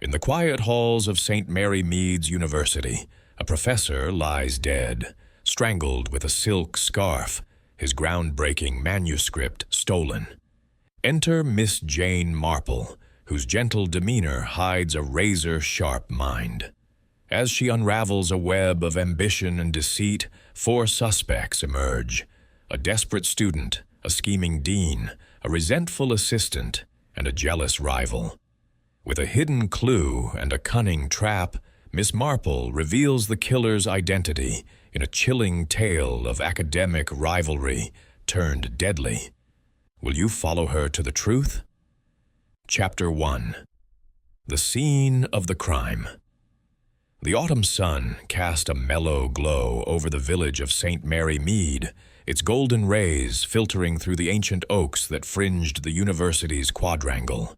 In the quiet halls of St. Mary Mead's University, a professor lies dead, strangled with a silk scarf, his groundbreaking manuscript stolen. Enter Miss Jane Marple, whose gentle demeanor hides a razor-sharp mind. As she unravels a web of ambition and deceit, 4 suspects emerge: a desperate student, a scheming dean, a resentful assistant, and a jealous rival. With a hidden clue and a cunning trap, Miss Marple reveals the killer's identity in a chilling tale of academic rivalry turned deadly. Will you follow her to the truth? Chapter 1. The Scene of the Crime. The autumn sun cast a mellow glow over the village of St. Mary Mead, its golden rays filtering through the ancient oaks that fringed the university's quadrangle.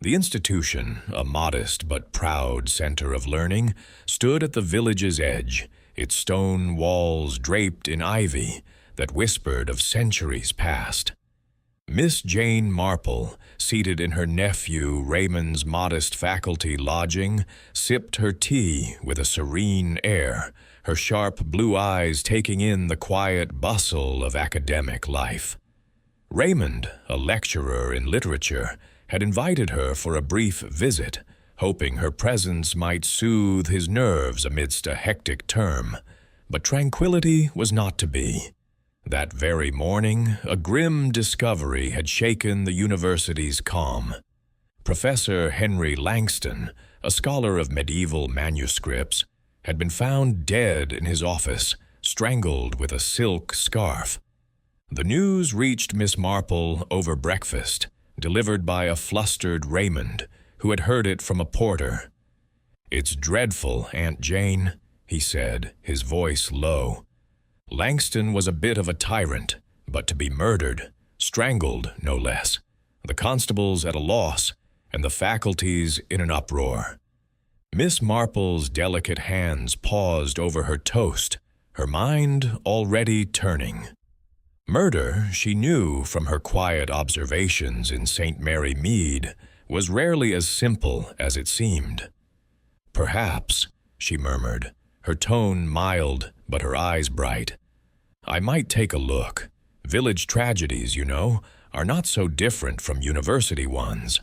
The institution, a modest but proud center of learning, stood at the village's edge, its stone walls draped in ivy that whispered of centuries past. Miss Jane Marple, seated in her nephew Raymond's modest faculty lodging, sipped her tea with a serene air, her sharp blue eyes taking in the quiet bustle of academic life. Raymond, a lecturer in literature, had invited her for a brief visit, hoping her presence might soothe his nerves amidst a hectic term. But tranquility was not to be. That very morning, a grim discovery had shaken the university's calm. Professor Henry Langston, a scholar of medieval manuscripts, had been found dead in his office, strangled with a silk scarf. The news reached Miss Marple over breakfast, delivered by a flustered Raymond, who had heard it from a porter. "It's dreadful, Aunt Jane," he said, his voice low. Langston was a bit of a tyrant, but to be murdered, strangled no less, the constables at a loss, and the faculties in an uproar. Miss Marple's delicate hands paused over her toast, her mind already turning. Murder, she knew from her quiet observations in St. Mary Mead, was rarely as simple as it seemed. "Perhaps," she murmured, her tone mild but her eyes bright. "I might take a look. Village tragedies, you know, are not so different from university ones."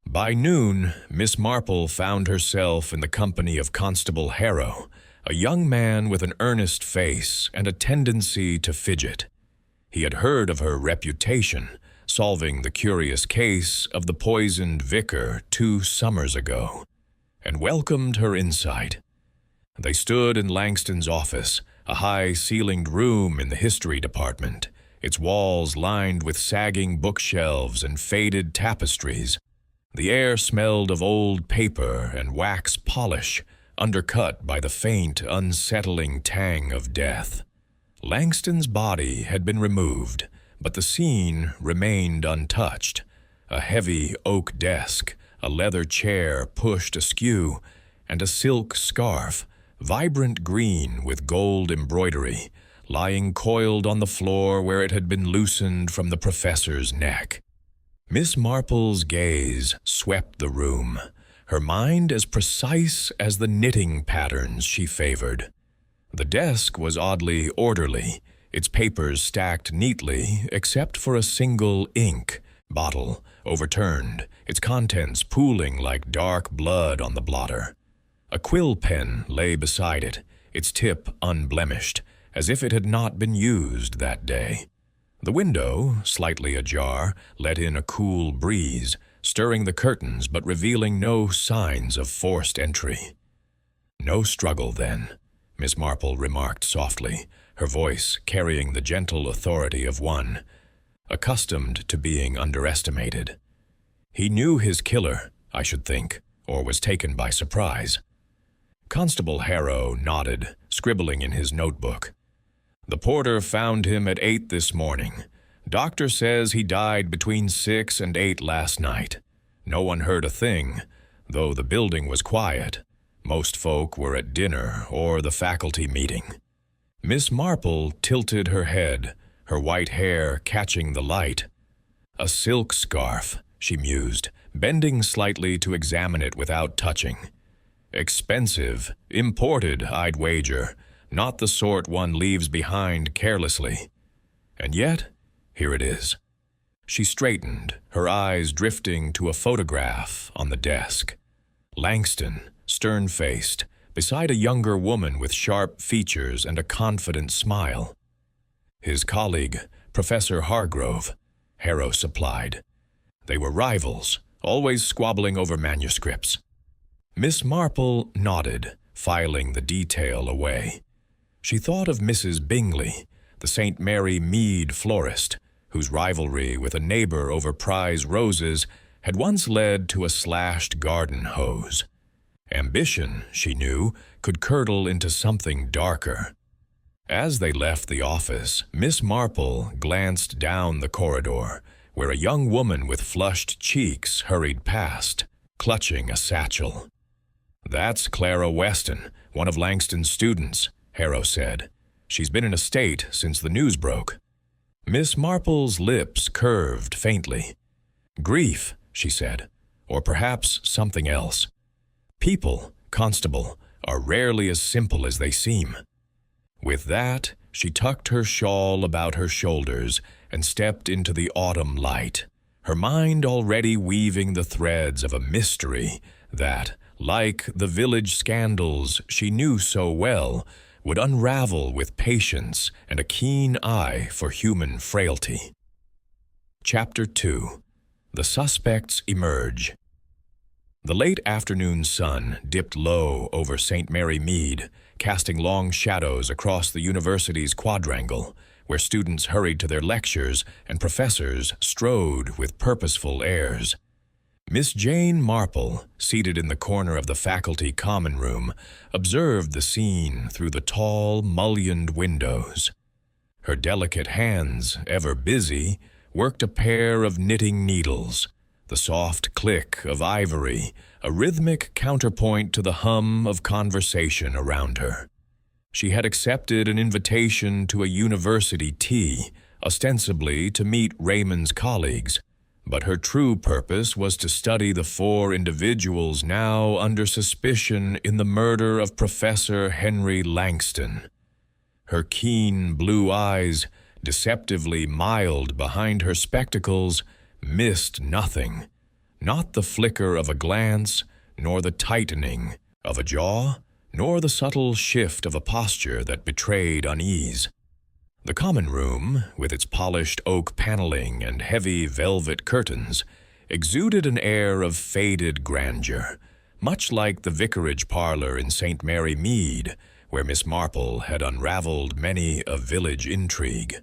By noon, Miss Marple found herself in the company of Constable Harrow, a young man with an earnest face and a tendency to fidget. He had heard of her reputation, solving the curious case of the poisoned vicar 2 summers ago, and welcomed her insight. They stood in Langston's office, a high-ceilinged room in the history department, its walls lined with sagging bookshelves and faded tapestries. The air smelled of old paper and wax polish, undercut by the faint, unsettling tang of death. Langston's body had been removed, but the scene remained untouched. A heavy oak desk, a leather chair pushed askew, and a silk scarf, vibrant green with gold embroidery, lying coiled on the floor where it had been loosened from the professor's neck. Miss Marple's gaze swept the room, her mind as precise as the knitting patterns she favored. The desk was oddly orderly, its papers stacked neatly except for a single ink bottle overturned, its contents pooling like dark blood on the blotter. A quill pen lay beside it, its tip unblemished, as if it had not been used that day. The window, slightly ajar, let in a cool breeze, stirring the curtains but revealing no signs of forced entry. "No struggle, then," Miss Marple remarked softly, her voice carrying the gentle authority of one accustomed to being underestimated. "He knew his killer, I should think, or was taken by surprise." Constable Harrow nodded, scribbling in his notebook. "The porter found him at 8 this morning. Doctor says he died between 6 and 8 last night. No one heard a thing, though the building was quiet. Most folk were at dinner or the faculty meeting." Miss Marple tilted her head, her white hair catching the light. "A silk scarf," she mused, bending slightly to examine it without touching. Expensive, imported, I'd wager, not the sort one leaves behind carelessly. And yet, here it is. She straightened, her eyes drifting to a photograph on the desk. Langston, stern-faced, beside a younger woman with sharp features and a confident smile. His colleague, Professor Hargrove, Harrow supplied. They were rivals, always squabbling over manuscripts. Miss Marple nodded, filing the detail away. She thought of Mrs. Bingley, the St. Mary Mead florist, whose rivalry with a neighbor over prize roses had once led to a slashed garden hose. Ambition, she knew, could curdle into something darker. As they left the office, Miss Marple glanced down the corridor, where a young woman with flushed cheeks hurried past, clutching a satchel. "That's Clara Weston, one of Langston's students," Harrow said. "She's been in a state since the news broke." Miss Marple's lips curved faintly. "Grief," she said, "or perhaps something else. People, Constable, are rarely as simple as they seem." With that, she tucked her shawl about her shoulders and stepped into the autumn light, her mind already weaving the threads of a mystery that, like the village scandals she knew so well, would unravel with patience and a keen eye for human frailty. Chapter 2. The Suspects Emerge. The late afternoon sun dipped low over St. Mary Mead, casting long shadows across the university's quadrangle, where students hurried to their lectures and professors strode with purposeful airs. Miss Jane Marple, seated in the corner of the faculty common room, observed the scene through the tall, mullioned windows. Her delicate hands, ever busy, worked a pair of knitting needles, the soft click of ivory, a rhythmic counterpoint to the hum of conversation around her. She had accepted an invitation to a university tea, ostensibly to meet Raymond's colleagues, but her true purpose was to study the 4 individuals now under suspicion in the murder of Professor Henry Langston. Her keen blue eyes, deceptively mild behind her spectacles, missed nothing, not the flicker of a glance, nor the tightening of a jaw, nor the subtle shift of a posture that betrayed unease. The common room, with its polished oak paneling and heavy velvet curtains, exuded an air of faded grandeur, much like the vicarage parlor in St. Mary Mead, where Miss Marple had unraveled many a village intrigue.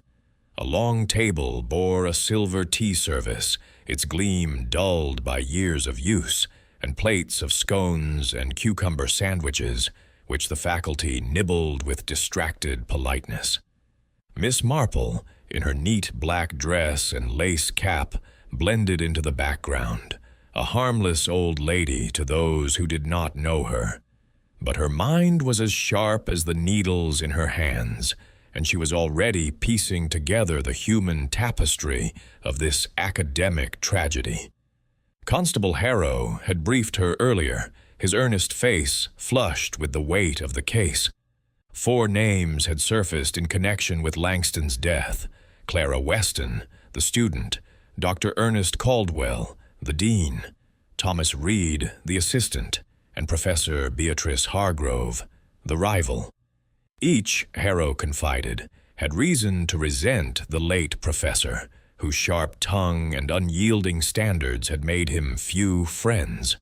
A long table bore a silver tea service, its gleam dulled by years of use, and plates of scones and cucumber sandwiches, which the faculty nibbled with distracted politeness. Miss Marple, in her neat black dress and lace cap, blended into the background, a harmless old lady to those who did not know her. But her mind was as sharp as the needles in her hands, and she was already piecing together the human tapestry of this academic tragedy. Constable Harrow had briefed her earlier, his earnest face flushed with the weight of the case. 4 names had surfaced in connection with Langston's death: Clara Weston, the student; Dr. Ernest Caldwell, the dean; Thomas Reed, the assistant; and Professor Beatrice Hargrove, the rival. Each, Harrow confided, had reason to resent the late professor, whose sharp tongue and unyielding standards had made him few friends.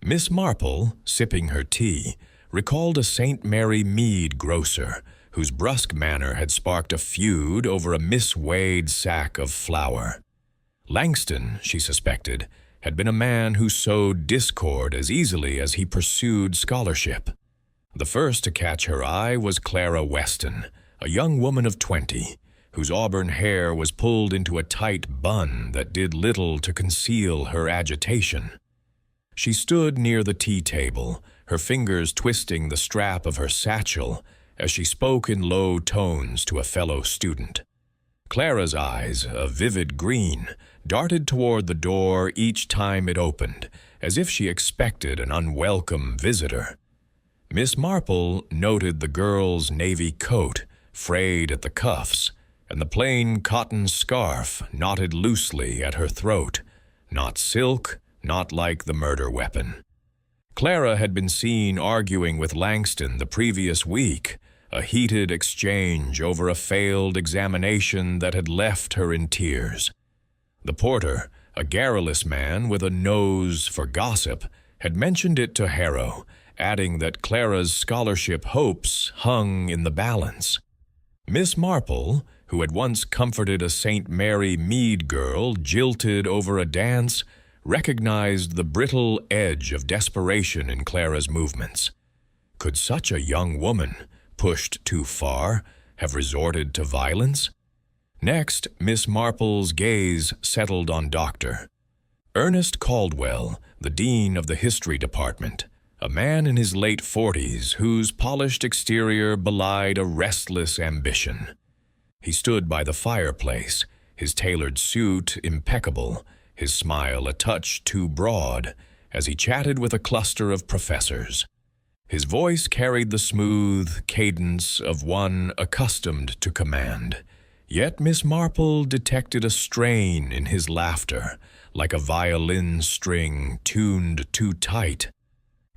Miss Marple, sipping her tea, recalled a St. Mary Mead grocer, whose brusque manner had sparked a feud over a misweighed sack of flour. Langston, she suspected, had been a man who sowed discord as easily as he pursued scholarship. The first to catch her eye was Clara Weston, a young woman of 20, whose auburn hair was pulled into a tight bun that did little to conceal her agitation. She stood near the tea table, her fingers twisting the strap of her satchel as she spoke in low tones to a fellow student. Clara's eyes, a vivid green, darted toward the door each time it opened, as if she expected an unwelcome visitor. Miss Marple noted the girl's navy coat, frayed at the cuffs, and the plain cotton scarf knotted loosely at her throat. Not silk, not like the murder weapon. Clara had been seen arguing with Langston the previous week, a heated exchange over a failed examination that had left her in tears. The porter, a garrulous man with a nose for gossip, had mentioned it to Harrow, adding that Clara's scholarship hopes hung in the balance. Miss Marple, who had once comforted a St. Mary Mead girl jilted over a dance, recognized the brittle edge of desperation in Clara's movements. Could such a young woman, pushed too far, have resorted to violence? Next, Miss Marple's gaze settled on Dr. Ernest Caldwell, the dean of the history department, a man in his late 40s whose polished exterior belied a restless ambition. He stood by the fireplace, his tailored suit impeccable, his smile a touch too broad, as he chatted with a cluster of professors. His voice carried the smooth cadence of one accustomed to command, yet Miss Marple detected a strain in his laughter, like a violin string tuned too tight.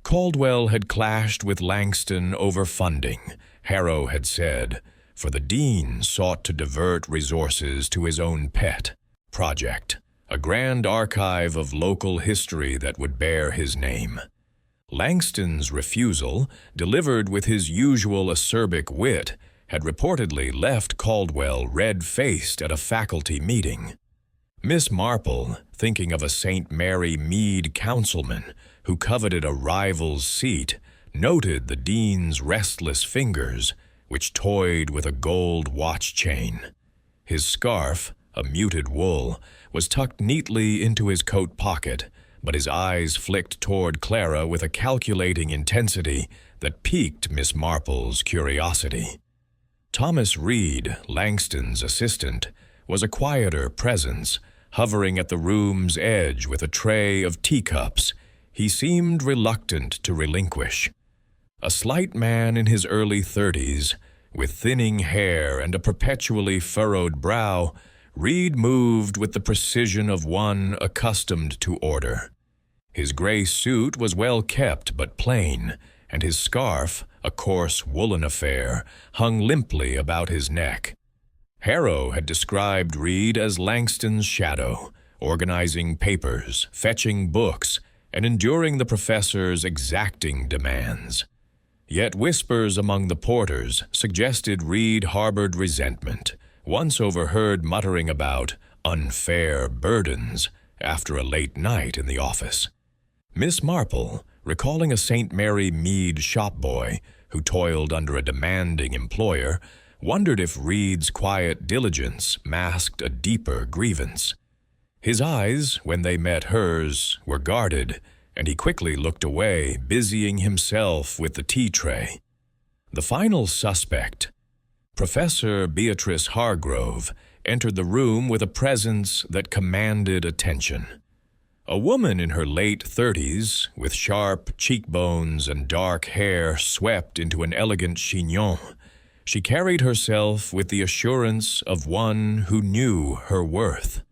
Caldwell had clashed with Langston over funding, Harrow had said, for the dean sought to divert resources to his own pet project, a grand archive of local history that would bear his name. Langston's refusal, delivered with his usual acerbic wit, had reportedly left Caldwell red-faced at a faculty meeting. Miss Marple, thinking of a St. Mary Mead councilman who coveted a rival's seat, noted the dean's restless fingers, which toyed with a gold watch chain. His scarf, a muted wool, was tucked neatly into his coat pocket, but his eyes flicked toward Clara with a calculating intensity that piqued Miss Marple's curiosity. Thomas Reed, Langston's assistant, was a quieter presence, hovering at the room's edge with a tray of teacups he seemed reluctant to relinquish. A slight man in his early 30s, with thinning hair and a perpetually furrowed brow, Reed moved with the precision of one accustomed to order. His gray suit was well kept but plain, and his scarf, a coarse woolen affair, hung limply about his neck. Harrow had described Reed as Langston's shadow, organizing papers, fetching books, and enduring the professor's exacting demands. Yet whispers among the porters suggested Reed harbored resentment, once overheard muttering about unfair burdens after a late night in the office. Miss Marple, recalling a St. Mary Mead shopboy who toiled under a demanding employer, wondered if Reed's quiet diligence masked a deeper grievance. His eyes, when they met hers, were guarded, and he quickly looked away, busying himself with the tea tray. The final suspect, Professor Beatrice Hargrove, entered the room with a presence that commanded attention. A woman in her late 30s, with sharp cheekbones and dark hair swept into an elegant chignon, she carried herself with the assurance of one who knew her worth.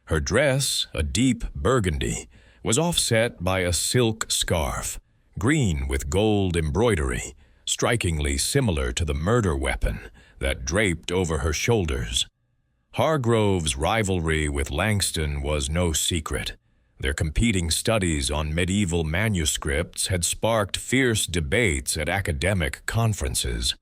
Her dress, a deep burgundy, was offset by a silk scarf, green with gold embroidery, strikingly similar to the murder weapon that draped over her shoulders. Hargrove's rivalry with Langston was no secret. Their competing studies on medieval manuscripts had sparked fierce debates at academic conferences.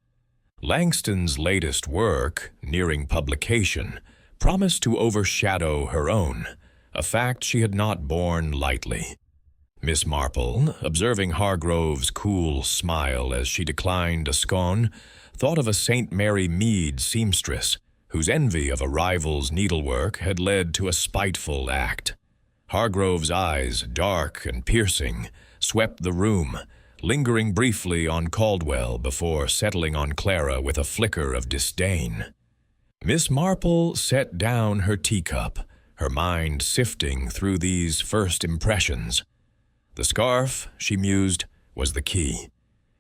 Langston's latest work, nearing publication, promised to overshadow her own, a fact she had not borne lightly. Miss Marple, observing Hargrove's cool smile as she declined a scone, thought of a St. Mary Mead seamstress, whose envy of a rival's needlework had led to a spiteful act. Hargrove's eyes, dark and piercing, swept the room, lingering briefly on Caldwell before settling on Clara with a flicker of disdain. Miss Marple set down her teacup, her mind sifting through these first impressions. The scarf, she mused, was the key.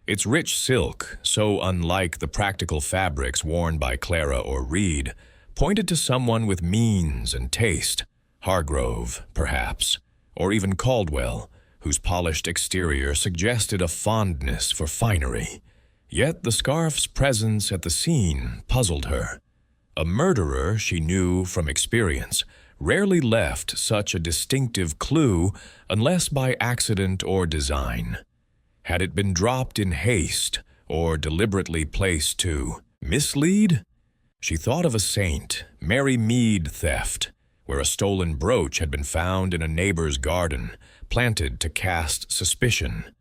Its rich silk, so unlike the practical fabrics worn by Clara or Reed, pointed to someone with means and taste, Hargrove, perhaps, or even Caldwell, whose polished exterior suggested a fondness for finery. Yet the scarf's presence at the scene puzzled her. A murderer, she knew from experience, rarely left such a distinctive clue unless by accident or design. Had it been dropped in haste or deliberately placed to mislead? She thought of a St. Mary Mead theft, where a stolen brooch had been found in a neighbor's garden, planted to cast suspicion.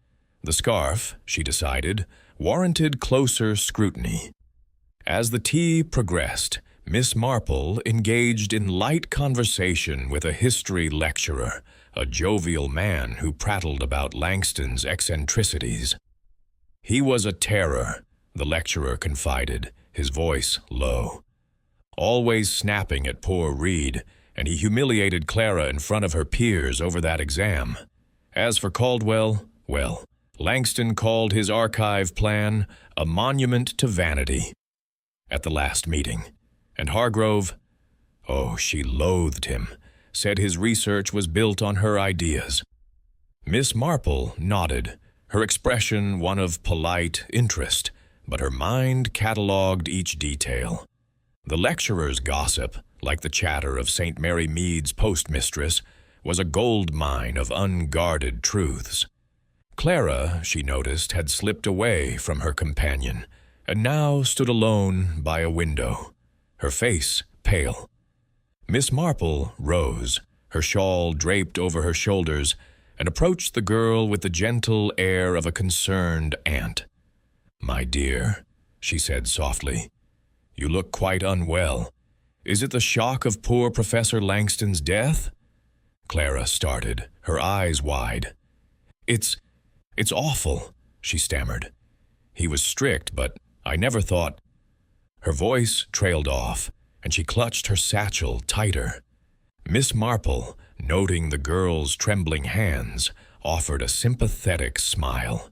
The scarf, she decided, warranted closer scrutiny. As the tea progressed, Miss Marple engaged in light conversation with a history lecturer, a jovial man who prattled about Langston's eccentricities. He was a terror, the lecturer confided, his voice low. Always snapping at poor Reed, and he humiliated Clara in front of her peers over that exam. As for Caldwell, well, Langston called his archive plan a monument to vanity at the last meeting. And Hargrove, oh, she loathed him, said his research was built on her ideas. Miss Marple nodded, her expression one of polite interest, but her mind catalogued each detail. The lecturer's gossip, like the chatter of St. Mary Mead's postmistress, was a gold mine of unguarded truths. Clara, she noticed, had slipped away from her companion, and now stood alone by a window, her face pale. Miss Marple rose, her shawl draped over her shoulders, and approached the girl with the gentle air of a concerned aunt. "My dear," she said softly, "you look quite unwell. Is it the shock of poor Professor Langston's death?" Clara started, her eyes wide. It's awful," she stammered. "He was strict, but I never thought—" Her voice trailed off, and she clutched her satchel tighter. Miss Marple, noting the girl's trembling hands, offered a sympathetic smile.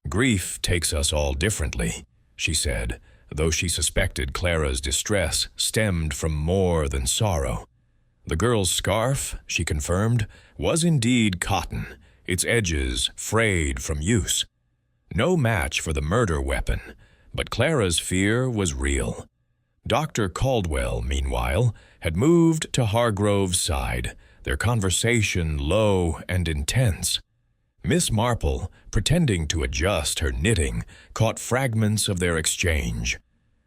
"Grief takes us all differently," she said, though she suspected Clara's distress stemmed from more than sorrow. The girl's scarf, she confirmed, was indeed cotton, its edges frayed from use. No match for the murder weapon, but Clara's fear was real. Dr. Caldwell, meanwhile, had moved to Hargrove's side, their conversation low and intense. Miss Marple, pretending to adjust her knitting, caught fragments of their exchange.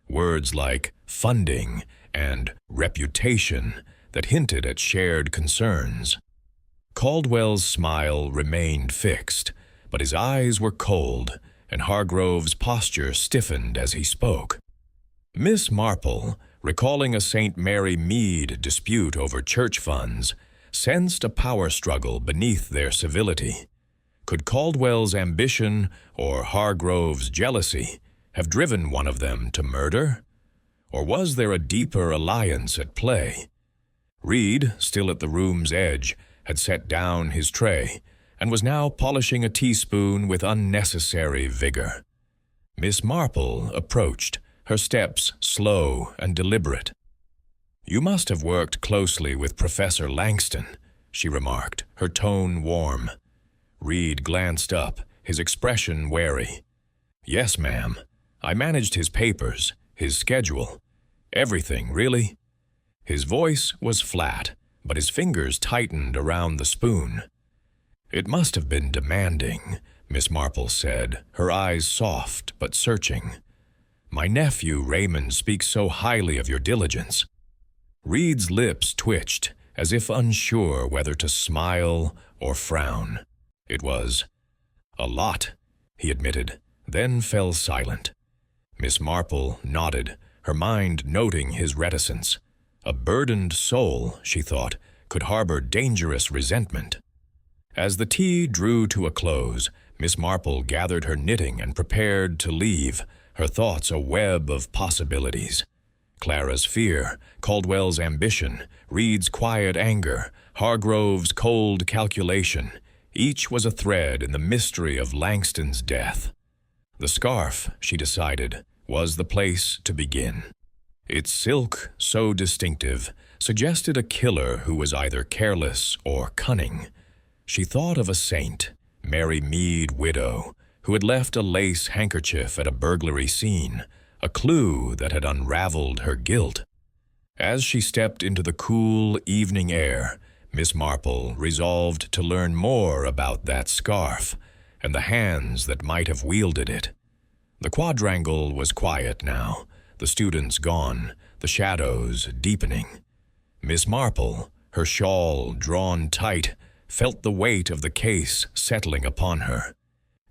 Words like funding and reputation that hinted at shared concerns. Caldwell's smile remained fixed, but his eyes were cold, and Hargrove's posture stiffened as he spoke. Miss Marple, recalling a St. Mary Mead dispute over church funds, sensed a power struggle beneath their civility. Could Caldwell's ambition or Hargrove's jealousy have driven one of them to murder? Or was there a deeper alliance at play? Reed, still at the room's edge, had set down his tray and was now polishing a teaspoon with unnecessary vigor. Miss Marple approached, her steps slow and deliberate. "You must have worked closely with Professor Langston," she remarked, her tone warm. Reed glanced up, his expression wary. "Yes, ma'am. I managed his papers, his schedule. Everything, really." His voice was flat, but his fingers tightened around the spoon. "It must have been demanding," Miss Marple said, her eyes soft but searching. "My nephew Raymond speaks so highly of your diligence." Reed's lips twitched, as if unsure whether to smile or frown. "It was a lot," he admitted, then fell silent. Miss Marple nodded, her mind noting his reticence. A burdened soul, she thought, could harbor dangerous resentment. As the tea drew to a close, Miss Marple gathered her knitting and prepared to leave, her thoughts a web of possibilities. Clara's fear, Caldwell's ambition, Reed's quiet anger, Hargrove's cold calculation, each was a thread in the mystery of Langston's death. The scarf, she decided, was the place to begin. Its silk, so distinctive, suggested a killer who was either careless or cunning. She thought of a saint, Mary Mead, widow, who had left a lace handkerchief at a burglary scene, a clue that had unraveled her guilt. As she stepped into the cool evening air, Miss Marple resolved to learn more about that scarf and the hands that might have wielded it. The quadrangle was quiet now, the students gone, the shadows deepening. Miss Marple, her shawl drawn tight, felt the weight of the case settling upon her.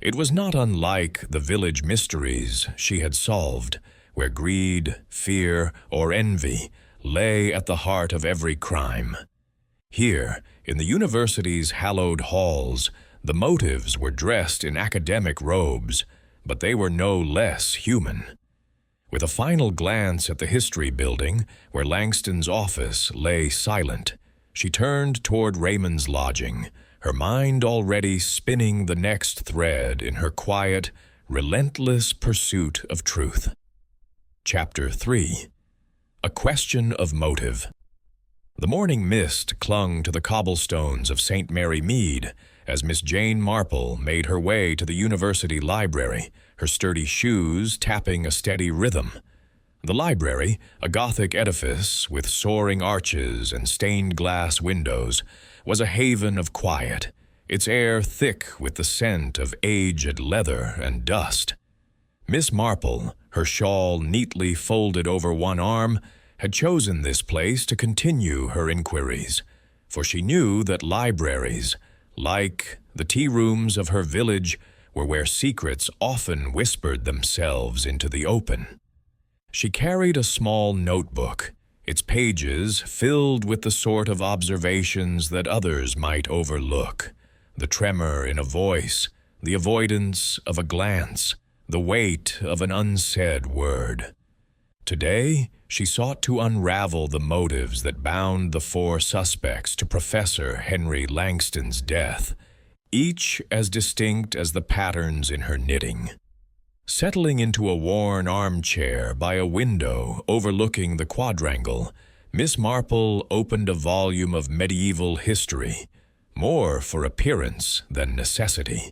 It was not unlike the village mysteries she had solved, where greed, fear, or envy lay at the heart of every crime. Here, in the university's hallowed halls, the motives were dressed in academic robes, but they were no less human. With a final glance at the history building, where Langston's office lay silent, she turned toward Raymond's lodging, her mind already spinning the next thread in her quiet, relentless pursuit of truth. Chapter 3. A Question of Motive. The morning mist clung to the cobblestones of St. Mary Mead as Miss Jane Marple made her way to the university library, her sturdy shoes tapping a steady rhythm. The library, a Gothic edifice with soaring arches and stained glass windows, was a haven of quiet, its air thick with the scent of aged leather and dust. Miss Marple, her shawl neatly folded over one arm, had chosen this place to continue her inquiries, for she knew that libraries, like the tea-rooms of her village, were where secrets often whispered themselves into the open. She carried a small notebook, its pages filled with the sort of observations that others might overlook, the tremor in a voice, the avoidance of a glance, the weight of an unsaid word. Today, she sought to unravel the motives that bound the four suspects to Professor Henry Langston's death, each as distinct as the patterns in her knitting. Settling into a worn armchair by a window overlooking the quadrangle, Miss Marple opened a volume of medieval history, more for appearance than necessity.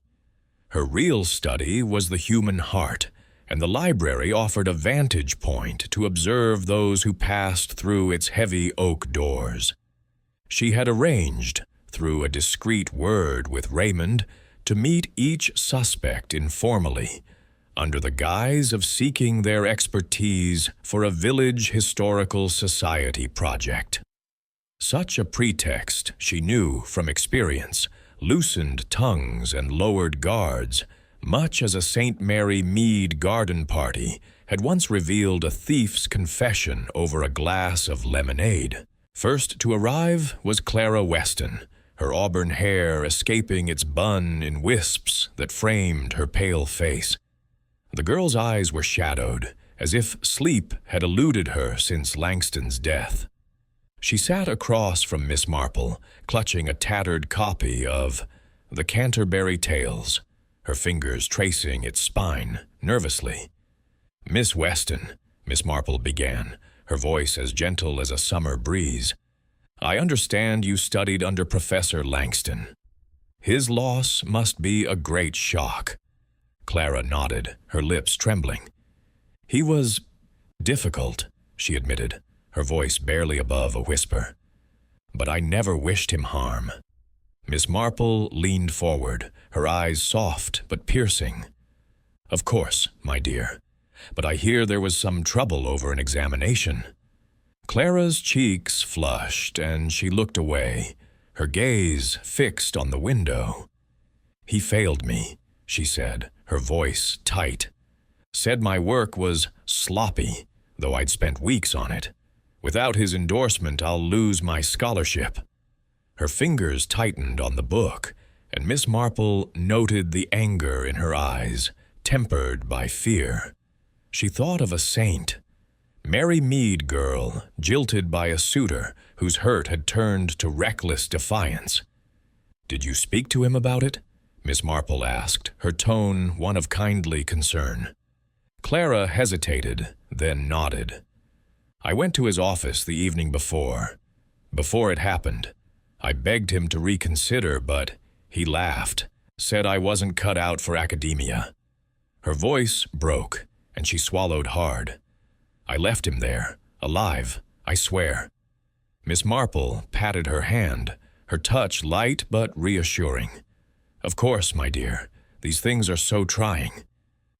Her real study was the human heart, and the library offered a vantage point to observe those who passed through its heavy oak doors. She had arranged, through a discreet word with Raymond, to meet each suspect informally, under the guise of seeking their expertise for a village historical society project. Such a pretext, she knew from experience, loosened tongues and lowered guards, much as a St. Mary Mead garden party had once revealed a thief's confession over a glass of lemonade. First to arrive was Clara Weston, her auburn hair escaping its bun in wisps that framed her pale face. The girl's eyes were shadowed, as if sleep had eluded her since Langston's death. She sat across from Miss Marple, clutching a tattered copy of The Canterbury Tales, her fingers tracing its spine nervously. "Miss Weston," Miss Marple began, her voice as gentle as a summer breeze, "I understand you studied under Professor Langston. His loss must be a great shock." Clara nodded, her lips trembling. "He was difficult," she admitted, her voice barely above a whisper. "But I never wished him harm." Miss Marple leaned forward, her eyes soft but piercing. "Of course, my dear, but I hear there was some trouble over an examination." Clara's cheeks flushed, and she looked away, her gaze fixed on the window. "He failed me," she said, her voice tight. "Said my work was sloppy, though I'd spent weeks on it. Without his endorsement, I'll lose my scholarship." Her fingers tightened on the book, and Miss Marple noted the anger in her eyes, tempered by fear. She thought of a saint. Mary Mead girl, jilted by a suitor whose hurt had turned to reckless defiance. "Did you speak to him about it?" Miss Marple asked, her tone one of kindly concern. Clara hesitated, then nodded. "I went to his office the evening before. Before it happened. I begged him to reconsider, but he laughed, said I wasn't cut out for academia." Her voice broke, and she swallowed hard. "I left him there, alive, I swear." Miss Marple patted her hand, her touch light but reassuring. "Of course, my dear, these things are so trying."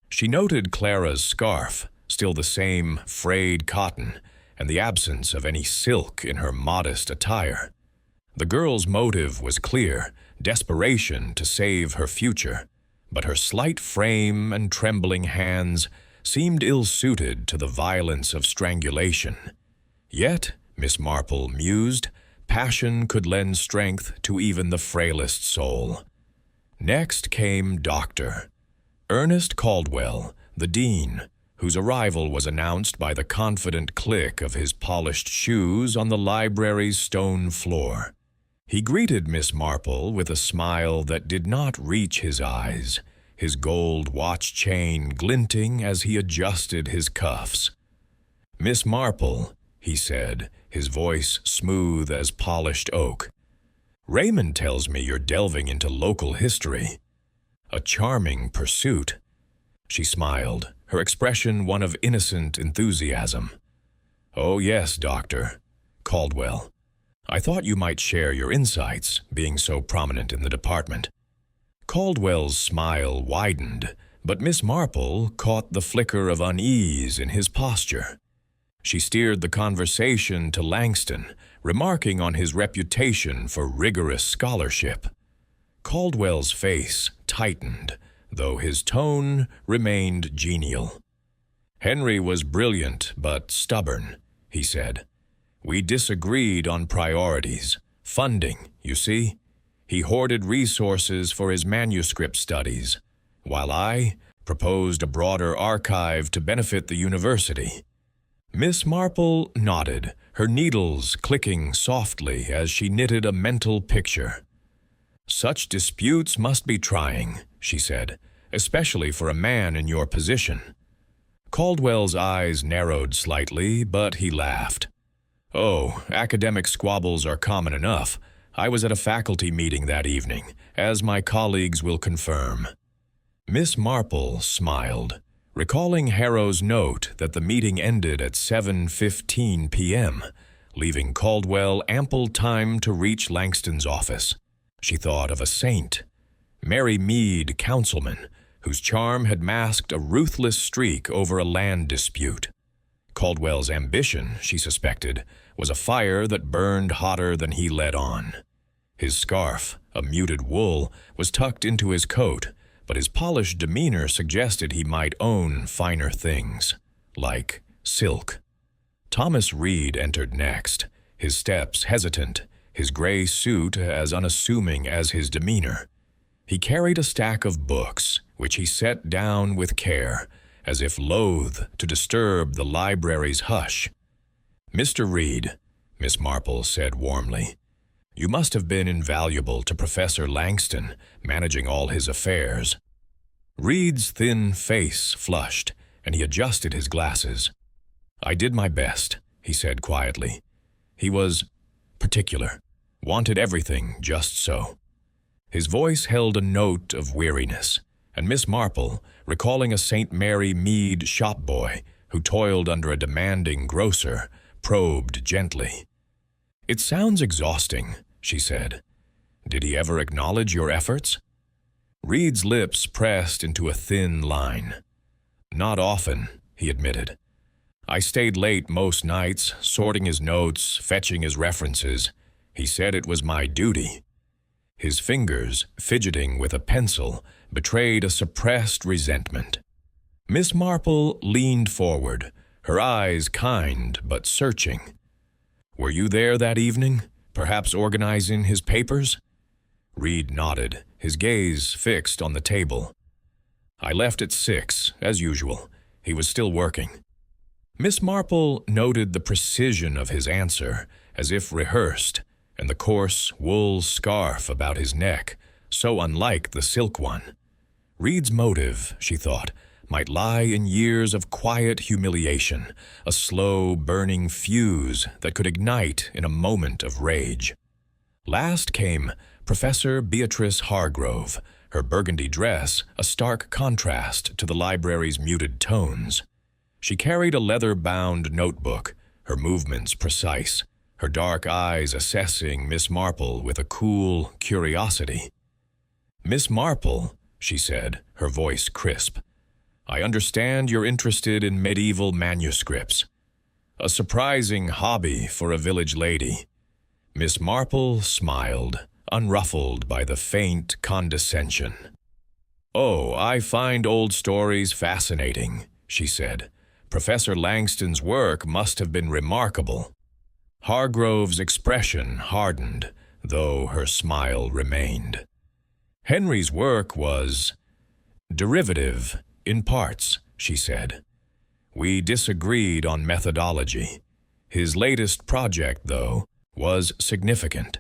She noted Clara's scarf, still the same frayed cotton, and the absence of any silk in her modest attire. The girl's motive was clear, desperation to save her future, but her slight frame and trembling hands seemed ill-suited to the violence of strangulation. Yet, Miss Marple mused, passion could lend strength to even the frailest soul. Next came Dr. Ernest Caldwell, the dean, whose arrival was announced by the confident click of his polished shoes on the library's stone floor. He greeted Miss Marple with a smile that did not reach his eyes, his gold watch chain glinting as he adjusted his cuffs. "Miss Marple," he said, his voice smooth as polished oak, "Raymond tells me you're delving into local history. A charming pursuit." She smiled, her expression one of innocent enthusiasm. "Oh yes, Doctor. Caldwell. I thought you might share your insights, being so prominent in the department." Caldwell's smile widened, but Miss Marple caught the flicker of unease in his posture. She steered the conversation to Langston, remarking on his reputation for rigorous scholarship. Caldwell's face tightened, though his tone remained genial. "Henry was brilliant but stubborn," he said. "We disagreed on priorities. Funding, you see. He hoarded resources for his manuscript studies, while I proposed a broader archive to benefit the university." Miss Marple nodded, her needles clicking softly as she knitted a mental picture. "Such disputes must be trying," she said, "especially for a man in your position." Caldwell's eyes narrowed slightly, but he laughed. "Oh, academic squabbles are common enough. I was at a faculty meeting that evening, as my colleagues will confirm." Miss Marple smiled, recalling Harrow's note that the meeting ended at 7:15 p.m., leaving Caldwell ample time to reach Langston's office. She thought of a saint, Mary Mead, councilman, whose charm had masked a ruthless streak over a land dispute. Caldwell's ambition, she suspected, was a fire that burned hotter than he let on. His scarf, a muted wool, was tucked into his coat, but his polished demeanor suggested he might own finer things, like silk. Thomas Reed entered next, his steps hesitant, his gray suit as unassuming as his demeanor. He carried a stack of books, which he set down with care, as if loath to disturb the library's hush. "Mr. Reed," Miss Marple said warmly, "you must have been invaluable to Professor Langston, managing all his affairs." Reed's thin face flushed, and he adjusted his glasses. "I did my best," he said quietly. "He was particular, wanted everything just so." His voice held a note of weariness, and Miss Marple, recalling a St. Mary Mead shopboy who toiled under a demanding grocer, probed gently. "It sounds exhausting," she said. "Did he ever acknowledge your efforts?" Reed's lips pressed into a thin line. "Not often," he admitted. "I stayed late most nights, sorting his notes, fetching his references. He said it was my duty." His fingers, fidgeting with a pencil, betrayed a suppressed resentment. Miss Marple leaned forward, her eyes kind but searching. "Were you there that evening, perhaps organizing his papers?" Reed nodded, his gaze fixed on the table. "I left at 6, as usual. He was still working." Miss Marple noted the precision of his answer, as if rehearsed, and the coarse wool scarf about his neck, so unlike the silk one. Reed's motive, she thought, might lie in years of quiet humiliation, a slow, burning fuse that could ignite in a moment of rage. Last came Professor Beatrice Hargrove, her burgundy dress a stark contrast to the library's muted tones. She carried a leather-bound notebook, her movements precise, her dark eyes assessing Miss Marple with a cool curiosity. "Miss Marple," she said, her voice crisp, "I understand you're interested in medieval manuscripts. A surprising hobby for a village lady." Miss Marple smiled, unruffled by the faint condescension. "Oh, I find old stories fascinating," she said. "Professor Langston's work must have been remarkable." Hargrove's expression hardened, though her smile remained. "Henry's work was derivative, in parts," she said. "We disagreed on methodology. His latest project, though, was significant.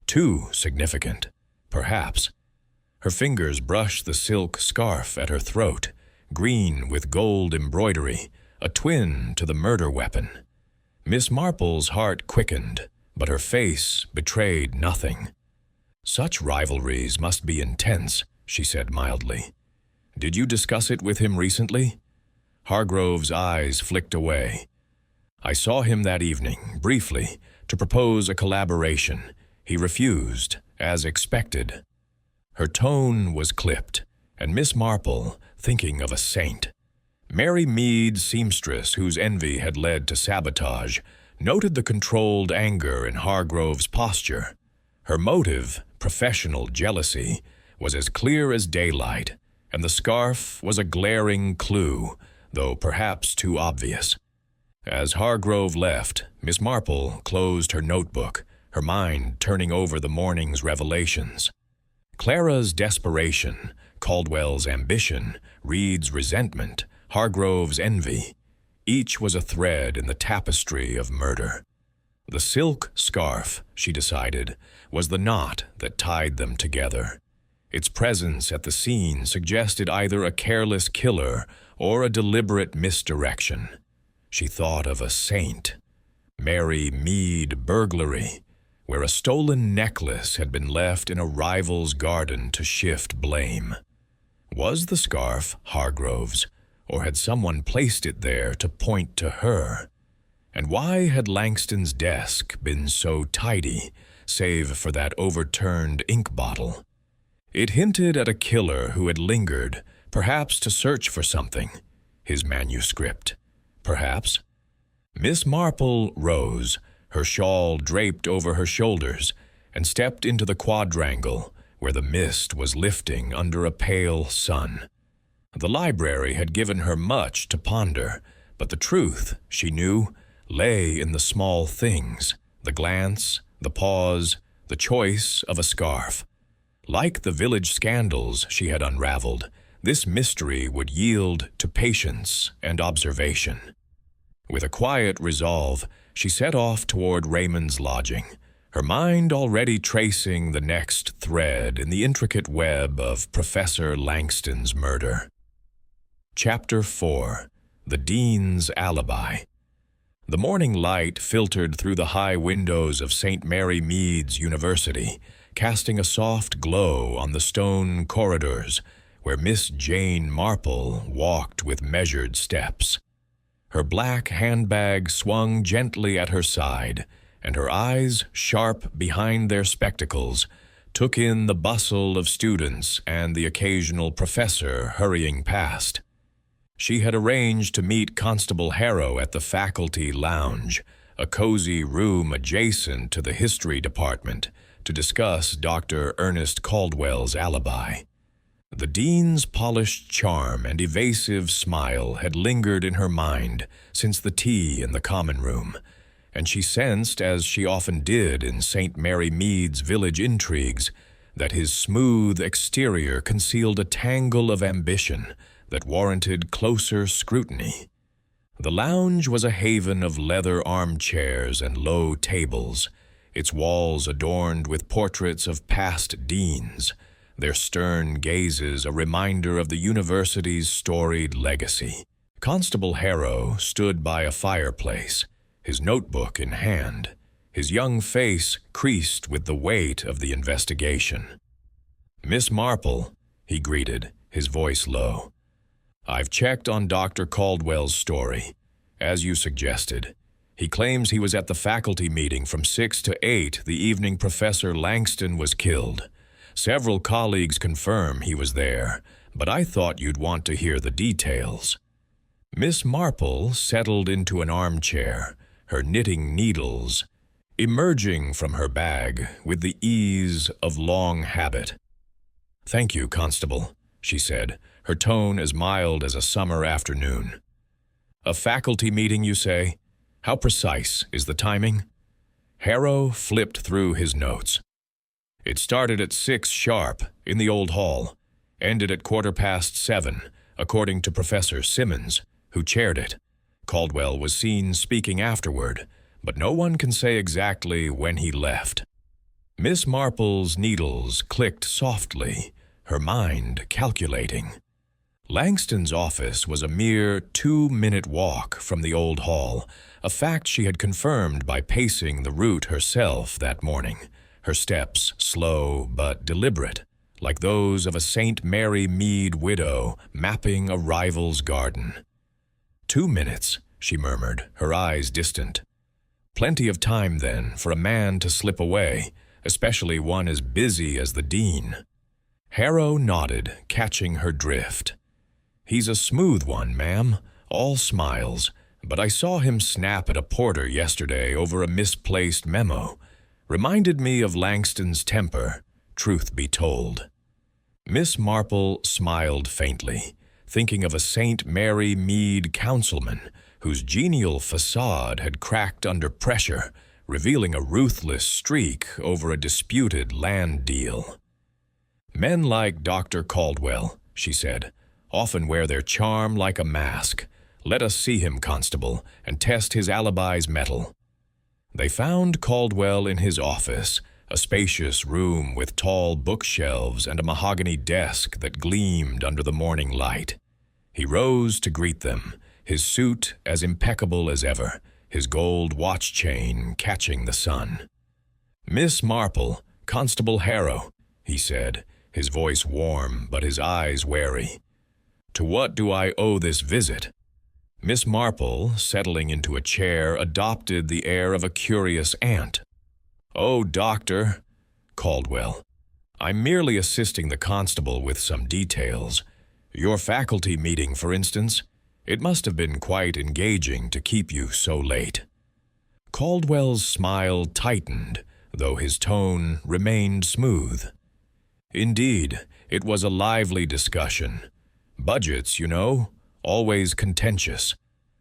Too significant, perhaps." Her fingers brushed the silk scarf at her throat, green with gold embroidery, a twin to the murder weapon. Miss Marple's heart quickened, but her face betrayed nothing. "Such rivalries must be intense," she said mildly. "Did you discuss it with him recently?" Hargrove's eyes flicked away. "I saw him that evening, briefly, to propose a collaboration. He refused, as expected." Her tone was clipped, and Miss Marple, thinking of a saint. Mary Mead, seamstress whose envy had led to sabotage, noted the controlled anger in Hargrove's posture. Her motive, professional jealousy, was as clear as daylight, and the scarf was a glaring clue, though perhaps too obvious. As Hargrove left, Miss Marple closed her notebook, her mind turning over the morning's revelations. Clara's desperation, Caldwell's ambition, Reed's resentment, Hargrove's envy, each was a thread in the tapestry of murder. The silk scarf, she decided, was the knot that tied them together. Its presence at the scene suggested either a careless killer or a deliberate misdirection. She thought of a saint. Mary Mead burglary, where a stolen necklace had been left in a rival's garden to shift blame. Was the scarf Hargrove's, or had someone placed it there to point to her? And why had Langston's desk been so tidy, save for that overturned ink bottle? It hinted at a killer who had lingered, perhaps to search for something. His manuscript, perhaps. Miss Marple rose, her shawl draped over her shoulders, and stepped into the quadrangle, where the mist was lifting under a pale sun. The library had given her much to ponder, but the truth, she knew, lay in the small things, the glance, the pause, the choice of a scarf. Like the village scandals she had unraveled, this mystery would yield to patience and observation. With a quiet resolve, she set off toward Raymond's lodging, her mind already tracing the next thread in the intricate web of Professor Langston's murder. Chapter 4. The Dean's Alibi. The morning light filtered through the high windows of St. Mary Mead's University, casting a soft glow on the stone corridors where Miss Jane Marple walked with measured steps. Her black handbag swung gently at her side, and her eyes, sharp behind their spectacles, took in the bustle of students and the occasional professor hurrying past. She had arranged to meet Constable Harrow at the faculty lounge, a cozy room adjacent to the history department, to discuss Dr. Ernest Caldwell's alibi. The dean's polished charm and evasive smile had lingered in her mind since the tea in the common room, and she sensed, as she often did in St. Mary Mead's village intrigues, that his smooth exterior concealed a tangle of ambition that warranted closer scrutiny. The lounge was a haven of leather armchairs and low tables, its walls adorned with portraits of past deans, their stern gazes a reminder of the university's storied legacy. Constable Harrow stood by a fireplace, his notebook in hand, his young face creased with the weight of the investigation. "Miss Marple," he greeted, his voice low. "I've checked on Dr. Caldwell's story. As you suggested, he claims he was at the faculty meeting from 6 to 8 the evening Professor Langston was killed. Several colleagues confirm he was there, but I thought you'd want to hear the details." Miss Marple settled into an armchair, her knitting needles emerging from her bag with the ease of long habit. "Thank you, Constable," she said, her tone as mild as a summer afternoon. "A faculty meeting, you say? How precise is the timing?" Harrow flipped through his notes. "It started at 6 sharp in the old hall, ended at 7:15, according to Professor Simmons, who chaired it. Caldwell was seen speaking afterward, but no one can say exactly when he left." Miss Marple's needles clicked softly, her mind calculating. Langston's office was a mere 2-minute walk from the old hall, a fact she had confirmed by pacing the route herself that morning, her steps slow but deliberate, like those of a St. Mary Mead widow mapping a rival's garden. 2 minutes, she murmured, her eyes distant. Plenty of time, then, for a man to slip away, especially one as busy as the dean. Harrow nodded, catching her drift. "He's a smooth one, ma'am, all smiles, but I saw him snap at a porter yesterday over a misplaced memo. Reminded me of Langston's temper, truth be told." Miss Marple smiled faintly, thinking of a St. Mary Mead councilman whose genial facade had cracked under pressure, revealing a ruthless streak over a disputed land deal. "Men like Dr. Caldwell," she said, "often wear their charm like a mask. Let us see him, Constable, and test his alibi's mettle." They found Caldwell in his office, a spacious room with tall bookshelves and a mahogany desk that gleamed under the morning light. He rose to greet them, his suit as impeccable as ever, his gold watch chain catching the sun. "Miss Marple, Constable Harrow," he said, his voice warm but his eyes wary. "To what do I owe this visit?" Miss Marple, settling into a chair, adopted the air of a curious aunt. "Oh, Doctor Caldwell, I'm merely assisting the constable with some details. Your faculty meeting, for instance. It must have been quite engaging to keep you so late." Caldwell's smile tightened, though his tone remained smooth. "Indeed, it was a lively discussion. Budgets, you know, always contentious.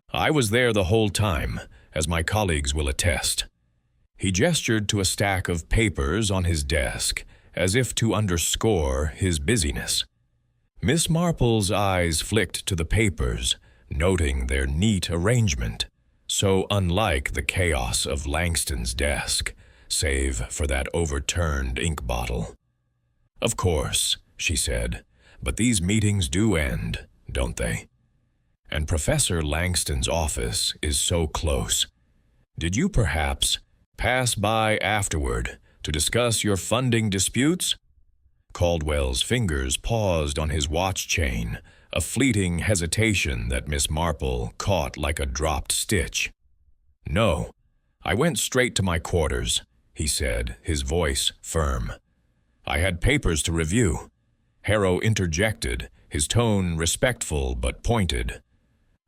I was there the whole time, as my colleagues will attest." He gestured to a stack of papers on his desk, as if to underscore his busyness. Miss Marple's eyes flicked to the papers, noting their neat arrangement, so unlike the chaos of Langston's desk, save for that overturned ink bottle. "Of course," she said, "but these meetings do end, don't they? And Professor Langston's office is so close. Did you perhaps pass by afterward to discuss your funding disputes?" Caldwell's fingers paused on his watch chain, a fleeting hesitation that Miss Marple caught like a dropped stitch. "No, I went straight to my quarters," he said, his voice firm. "I had papers to review." Harrow interjected, his tone respectful but pointed.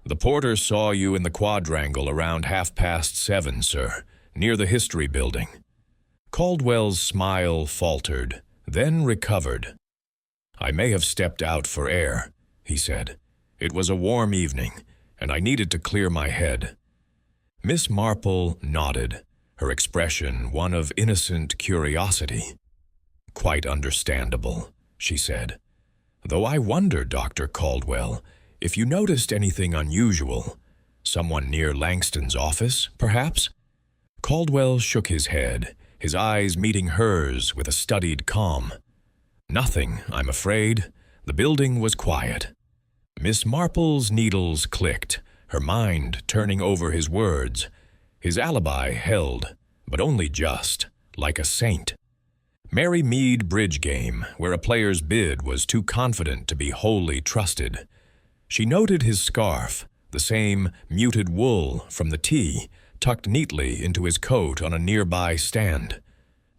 "The porter saw you in the quadrangle around 7:30, sir, near the History Building." Caldwell's smile faltered, then recovered. "I may have stepped out for air," he said. "It was a warm evening, and I needed to clear my head." Miss Marple nodded, her expression one of innocent curiosity. "Quite understandable," she said. "Though I wonder, Dr. Caldwell, if you noticed anything unusual, Someone near Langston's office, perhaps? Caldwell shook his head, his eyes meeting hers with a studied calm. Nothing, I'm afraid. The building was quiet. Miss Marple's needles clicked, her mind turning over his words. His alibi held, but only just, like a saint. Mary Mead bridge game, where a player's bid was too confident to be wholly trusted. She noted his scarf, the same muted wool from the tee, tucked neatly into his coat on a nearby stand.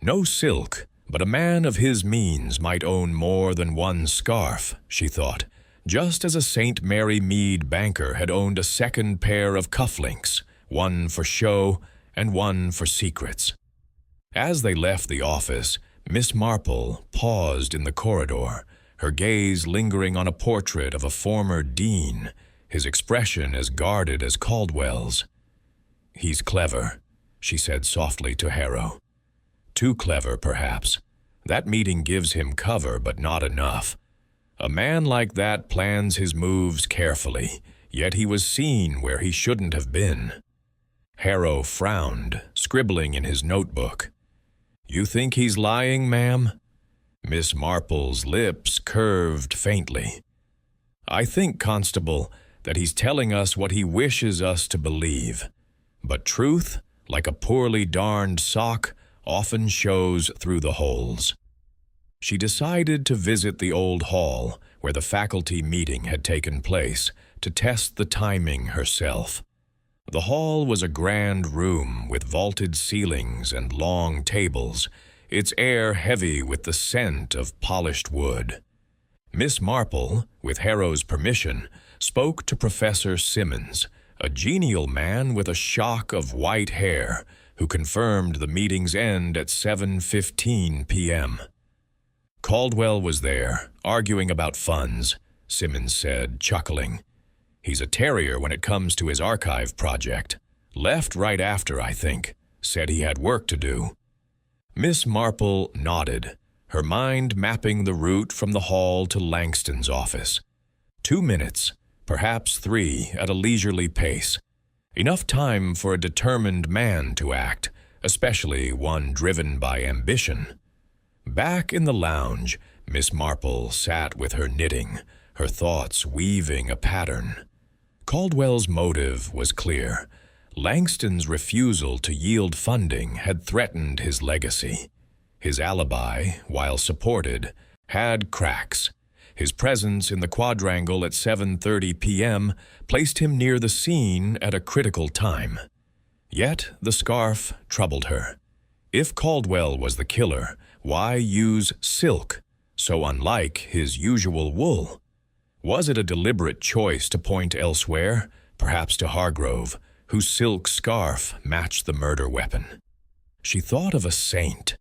No silk, but a man of his means might own more than one scarf, she thought, just as a St. Mary Mead banker had owned a second pair of cufflinks, one for show and one for secrets. As they left the office, Miss Marple paused in the corridor, her gaze lingering on a portrait of a former dean, his expression as guarded as Caldwell's. "He's clever," she said softly to Harrow. "Too clever, perhaps. That meeting gives him cover, but not enough. A man like that plans his moves carefully, yet he was seen where he shouldn't have been." Harrow frowned, scribbling in his notebook. "You think he's lying, ma'am?" Miss Marple's lips curved faintly. "I think, Constable, that he's telling us what he wishes us to believe. But truth, like a poorly darned sock, often shows through the holes." She decided to visit the old hall where the faculty meeting had taken place to test the timing herself. The hall was a grand room with vaulted ceilings and long tables, its air heavy with the scent of polished wood. Miss Marple, with Harrow's permission, spoke to Professor Simmons, a genial man with a shock of white hair, who confirmed the meeting's end at 7:15 p.m. Caldwell was there, arguing about funds, Simmons said, chuckling. "He's a terrier when it comes to his archive project. Left right after, I think. Said he had work to do." Miss Marple nodded, her mind mapping the route from the hall to Langston's office. 2 minutes, perhaps 3 at a leisurely pace. Enough time for a determined man to act, especially one driven by ambition. Back in the lounge, Miss Marple sat with her knitting, her thoughts weaving a pattern. Caldwell's motive was clear. Langston's refusal to yield funding had threatened his legacy. His alibi, while supported, had cracks. His presence in the quadrangle at 7:30 p.m. placed him near the scene at a critical time. Yet the scarf troubled her. If Caldwell was the killer, why use silk, so unlike his usual wool? Was it a deliberate choice to point elsewhere, perhaps to Hargrove, whose silk scarf matched the murder weapon? She thought of a saint.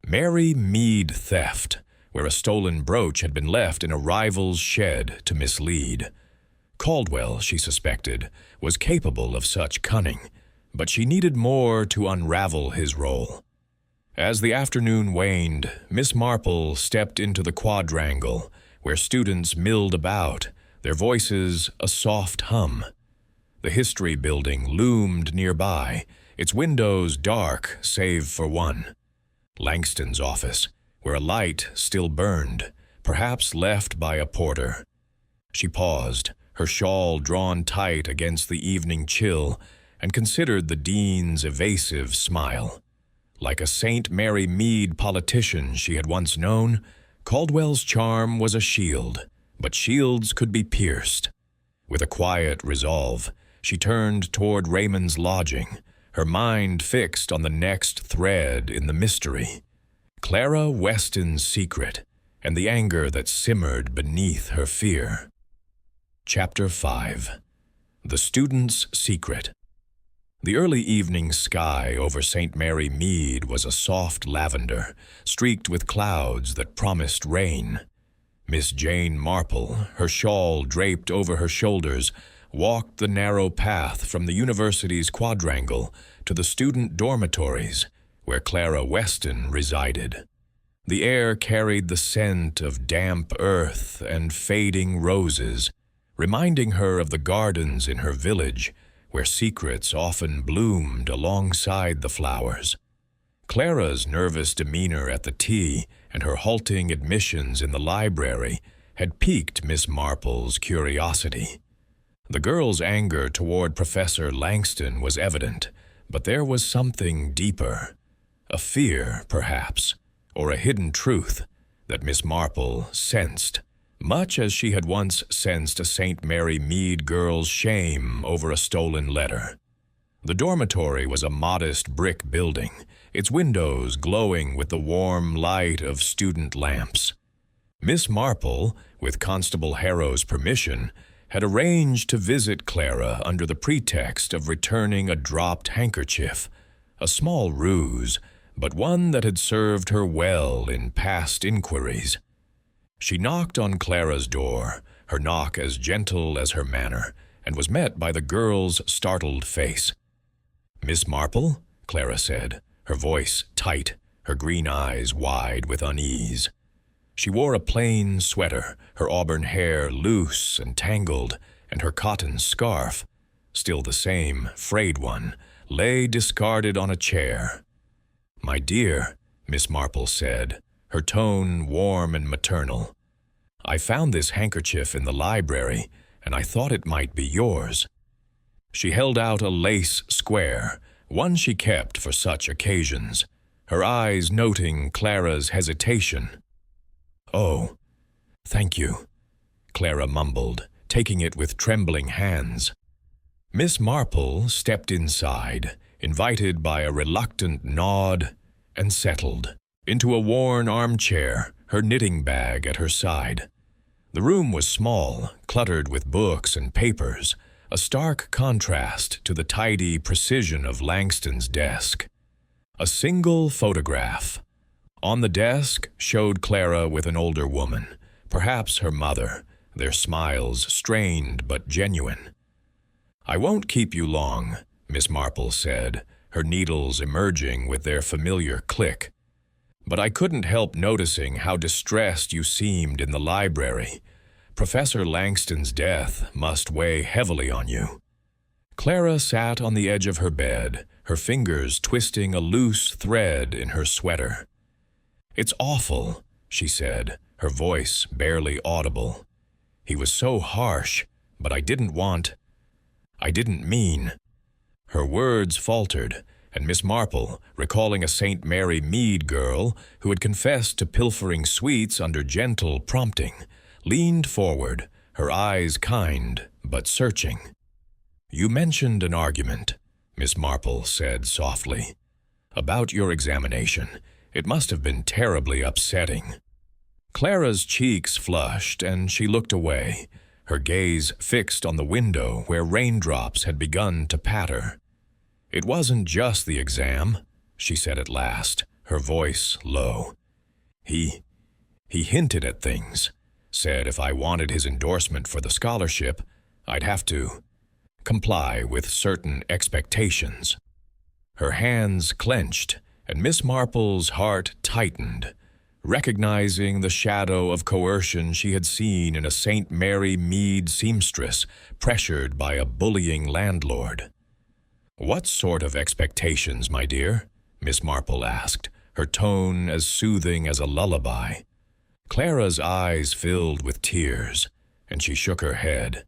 Mary Mead theft, where a stolen brooch had been left in a rival's shed to mislead. Caldwell, she suspected, was capable of such cunning, but she needed more to unravel his role. As the afternoon waned, Miss Marple stepped into the quadrangle, where students milled about, their voices a soft hum. The history building loomed nearby, its windows dark save for one. Langston's office, where a light still burned, perhaps left by a porter. She paused, her shawl drawn tight against the evening chill, and considered the dean's evasive smile. Like a St. Mary Mead politician she had once known, Caldwell's charm was a shield, but shields could be pierced. With a quiet resolve, she turned toward Raymond's lodging, her mind fixed on the next thread in the mystery. Clara Weston's secret, and the anger that simmered beneath her fear. Chapter 5. The Student's Secret. The early evening sky over St. Mary Mead was a soft lavender, streaked with clouds that promised rain. Miss Jane Marple, her shawl draped over her shoulders, walked the narrow path from the university's quadrangle to the student dormitories, where Clara Weston resided. The air carried the scent of damp earth and fading roses, reminding her of the gardens in her village, where secrets often bloomed alongside the flowers. Clara's nervous demeanor at the tea and her halting admissions in the library had piqued Miss Marple's curiosity. The girl's anger toward Professor Langston was evident, but there was something deeper, a fear, perhaps, or a hidden truth that Miss Marple sensed, much as she had once sensed a St. Mary Mead girl's shame over a stolen letter. The dormitory was a modest brick building, its windows glowing with the warm light of student lamps. Miss Marple, with Constable Harrow's permission, had arranged to visit Clara under the pretext of returning a dropped handkerchief, a small ruse, but one that had served her well in past inquiries. She knocked on Clara's door, her knock as gentle as her manner, and was met by the girl's startled face. "Miss Marple?" Clara said, her voice tight, her green eyes wide with unease. She wore a plain sweater, her auburn hair loose and tangled, and her cotton scarf, still the same frayed one, lay discarded on a chair. "My dear," Miss Marple said, her tone warm and maternal, "I found this handkerchief in the library, and I thought it might be yours." She held out a lace square, one she kept for such occasions, her eyes noting Clara's hesitation. "Oh, thank you," Clara mumbled, taking it with trembling hands. Miss Marple stepped inside, invited by a reluctant nod, and settled into a worn armchair, her knitting bag at her side. The room was small, cluttered with books and papers, a stark contrast to the tidy precision of Langston's desk. A single photograph on the desk showed Clara with an older woman, perhaps her mother, their smiles strained but genuine. "I won't keep you long," Miss Marple said, her needles emerging with their familiar click. "But I couldn't help noticing how distressed you seemed in the library. Professor Langston's death must weigh heavily on you." Clara sat on the edge of her bed, her fingers twisting a loose thread in her sweater. "It's awful," she said, her voice barely audible. "He was so harsh, but I didn't mean." Her words faltered, and Miss Marple, recalling a St. Mary Mead girl who had confessed to pilfering sweets under gentle prompting, leaned forward, her eyes kind but searching. "You mentioned an argument," Miss Marple said softly, "about your examination. It must have been terribly upsetting." Clara's cheeks flushed, and she looked away, her gaze fixed on the window where raindrops had begun to patter. "It wasn't just the exam," she said at last, her voice low. He hinted at things, said if I wanted his endorsement for the scholarship, I'd have to comply with certain expectations." Her hands clenched, and Miss Marple's heart tightened, recognizing the shadow of coercion she had seen in a St. Mary Mead seamstress pressured by a bullying landlord. "What sort of expectations, my dear?" Miss Marple asked, her tone as soothing as a lullaby. Clara's eyes filled with tears, and she shook her head.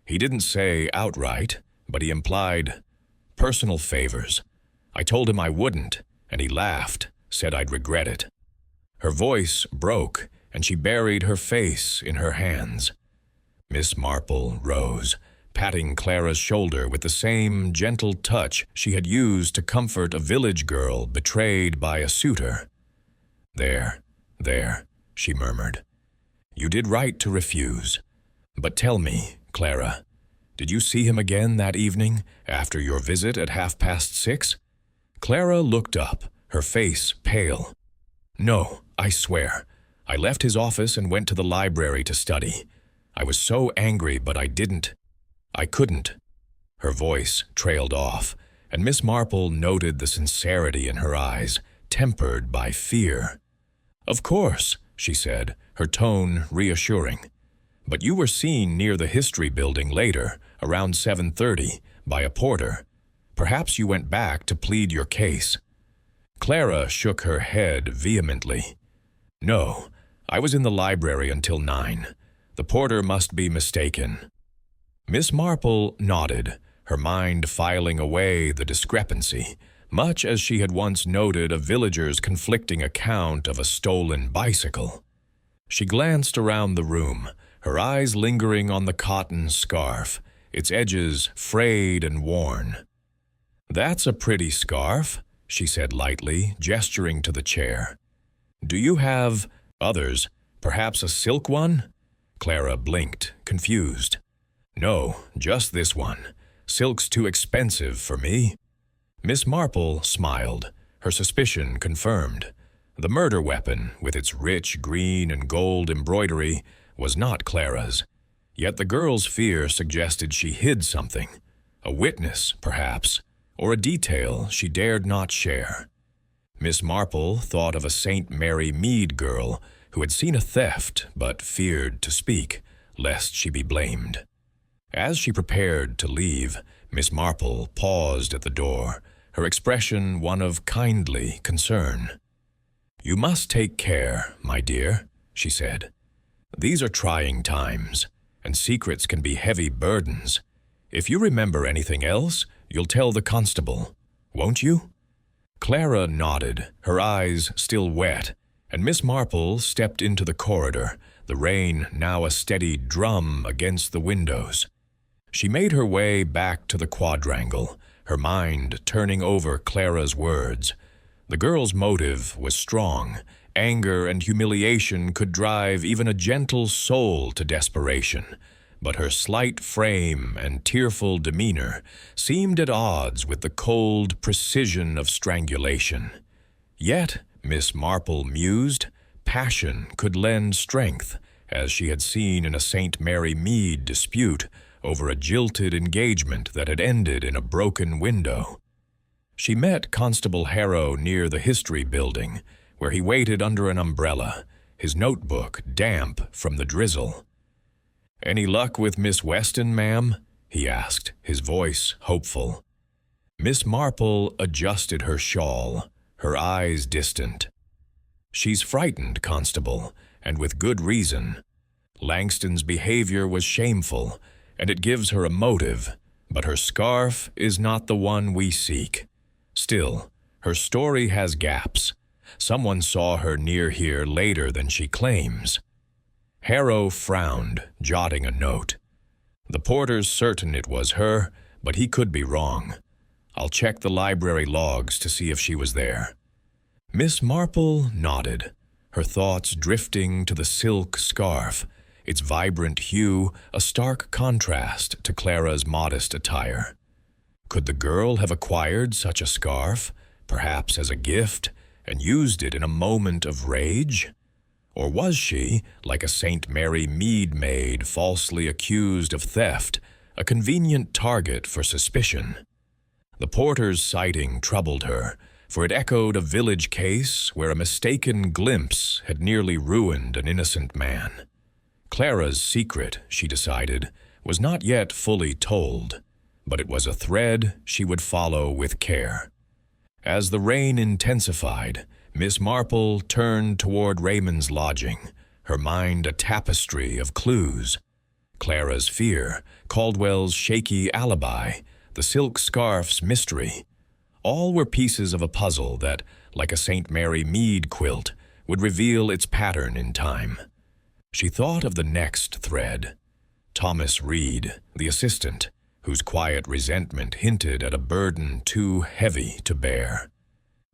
"He didn't say outright, but he implied personal favors. I told him I wouldn't, and he laughed, said I'd regret it." Her voice broke, and she buried her face in her hands. Miss Marple rose, patting Clara's shoulder with the same gentle touch she had used to comfort a village girl betrayed by a suitor. There, she murmured. "You did right to refuse. But tell me, Clara, did you see him again that evening, after your visit at 6:30? Clara looked up, her face pale. "No, I swear. I left his office and went to the library to study. I was so angry, but I couldn't." Her voice trailed off, and Miss Marple noted the sincerity in her eyes, tempered by fear. "Of course," she said, her tone reassuring. "But you were seen near the history building later, around 7:30, by a porter. Perhaps you went back to plead your case." Clara shook her head vehemently. "No, I was in the library until 9. The porter must be mistaken." Miss Marple nodded, her mind filing away the discrepancy, much as she had once noted a villager's conflicting account of a stolen bicycle. She glanced around the room, her eyes lingering on the cotton scarf, its edges frayed and worn. "That's a pretty scarf," she said lightly, gesturing to the chair. "Do you have others, perhaps a silk one?" Clara blinked, confused. "No, just this one. Silk's too expensive for me." Miss Marple smiled, her suspicion confirmed. The murder weapon, with its rich green and gold embroidery, was not Clara's. Yet the girl's fear suggested she hid something. A witness, perhaps, or a detail she dared not share. Miss Marple thought of a St. Mary Mead girl who had seen a theft but feared to speak, lest she be blamed. As she prepared to leave, Miss Marple paused at the door, her expression one of kindly concern. "You must take care, my dear," she said. "These are trying times, and secrets can be heavy burdens. If you remember anything else, you'll tell the constable, won't you?" Clara nodded, her eyes still wet, and Miss Marple stepped into the corridor, the rain now a steady drum against the windows. She made her way back to the quadrangle, her mind turning over Clara's words. The girl's motive was strong. Anger and humiliation could drive even a gentle soul to desperation, but her slight frame and tearful demeanor seemed at odds with the cold precision of strangulation. Yet, Miss Marple mused, passion could lend strength, as she had seen in a St. Mary Mead dispute over a jilted engagement that had ended in a broken window. She met Constable Harrow near the History Building, where he waited under an umbrella, his notebook damp from the drizzle. "Any luck with Miss Weston, ma'am?" he asked, his voice hopeful. Miss Marple adjusted her shawl, her eyes distant. "She's frightened, Constable, and with good reason. Langston's behavior was shameful, and it gives her a motive, but her scarf is not the one we seek. Still, her story has gaps. Someone saw her near here later than she claims." Harrow frowned, jotting a note. "The porter's certain it was her, but he could be wrong. I'll check the library logs to see if she was there." Miss Marple nodded, her thoughts drifting to the silk scarf, its vibrant hue a stark contrast to Clara's modest attire. Could the girl have acquired such a scarf, perhaps as a gift, and used it in a moment of rage? Or was she, like a St. Mary Mead maid falsely accused of theft, a convenient target for suspicion? The porter's sighting troubled her, for it echoed a village case where a mistaken glimpse had nearly ruined an innocent man. Clara's secret, she decided, was not yet fully told, but it was a thread she would follow with care. As the rain intensified, Miss Marple turned toward Raymond's lodging, her mind a tapestry of clues. Clara's fear, Caldwell's shaky alibi, the silk scarf's mystery. All were pieces of a puzzle that, like a St. Mary Mead quilt, would reveal its pattern in time. She thought of the next thread. Thomas Reed, the assistant, whose quiet resentment hinted at a burden too heavy to bear.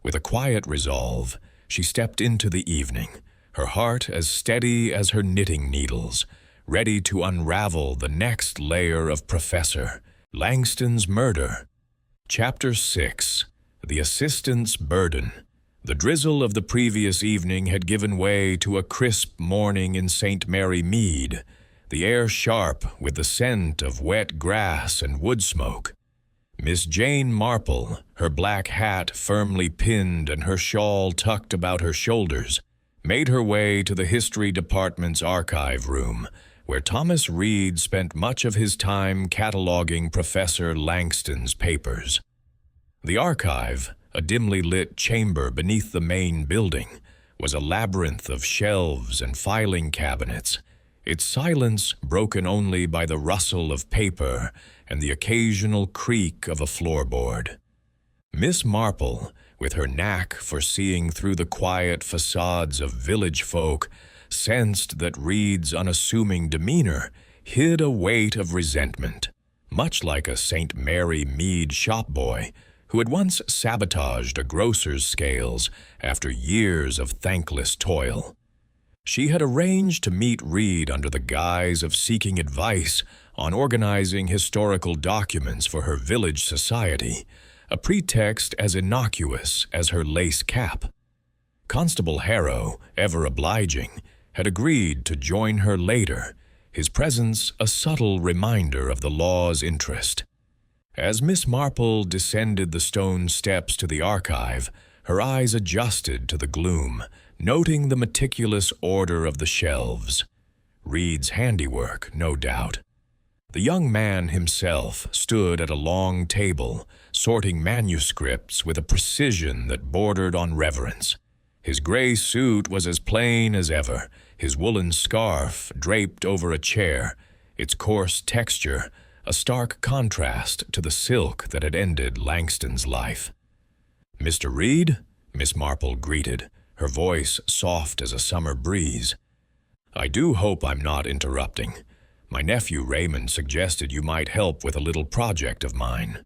With a quiet resolve, she stepped into the evening, her heart as steady as her knitting needles, ready to unravel the next layer of Professor Langston's murder. Chapter 6. The Assistant's Burden. The drizzle of the previous evening had given way to a crisp morning in St. Mary Mead, the air sharp with the scent of wet grass and wood smoke. Miss Jane Marple, her black hat firmly pinned and her shawl tucked about her shoulders, made her way to the History Department's archive room, where Thomas Reed spent much of his time cataloging Professor Langston's papers. The archive, a dimly lit chamber beneath the main building, was a labyrinth of shelves and filing cabinets, its silence broken only by the rustle of paper and the occasional creak of a floorboard. Miss Marple, with her knack for seeing through the quiet facades of village folk, sensed that Reed's unassuming demeanor hid a weight of resentment, much like a St. Mary Mead shopboy who had once sabotaged a grocer's scales after years of thankless toil. She had arranged to meet Reed under the guise of seeking advice on organizing historical documents for her village society, a pretext as innocuous as her lace cap. Constable Harrow, ever obliging, had agreed to join her later, his presence a subtle reminder of the law's interest. As Miss Marple descended the stone steps to the archive, her eyes adjusted to the gloom, noting the meticulous order of the shelves. Reed's handiwork, no doubt. The young man himself stood at a long table, sorting manuscripts with a precision that bordered on reverence. His gray suit was as plain as ever, his woolen scarf draped over a chair, its coarse texture a stark contrast to the silk that had ended Langston's life. "Mr. Reed?" Miss Marple greeted, her voice soft as a summer breeze. "I do hope I'm not interrupting. My nephew Raymond suggested you might help with a little project of mine."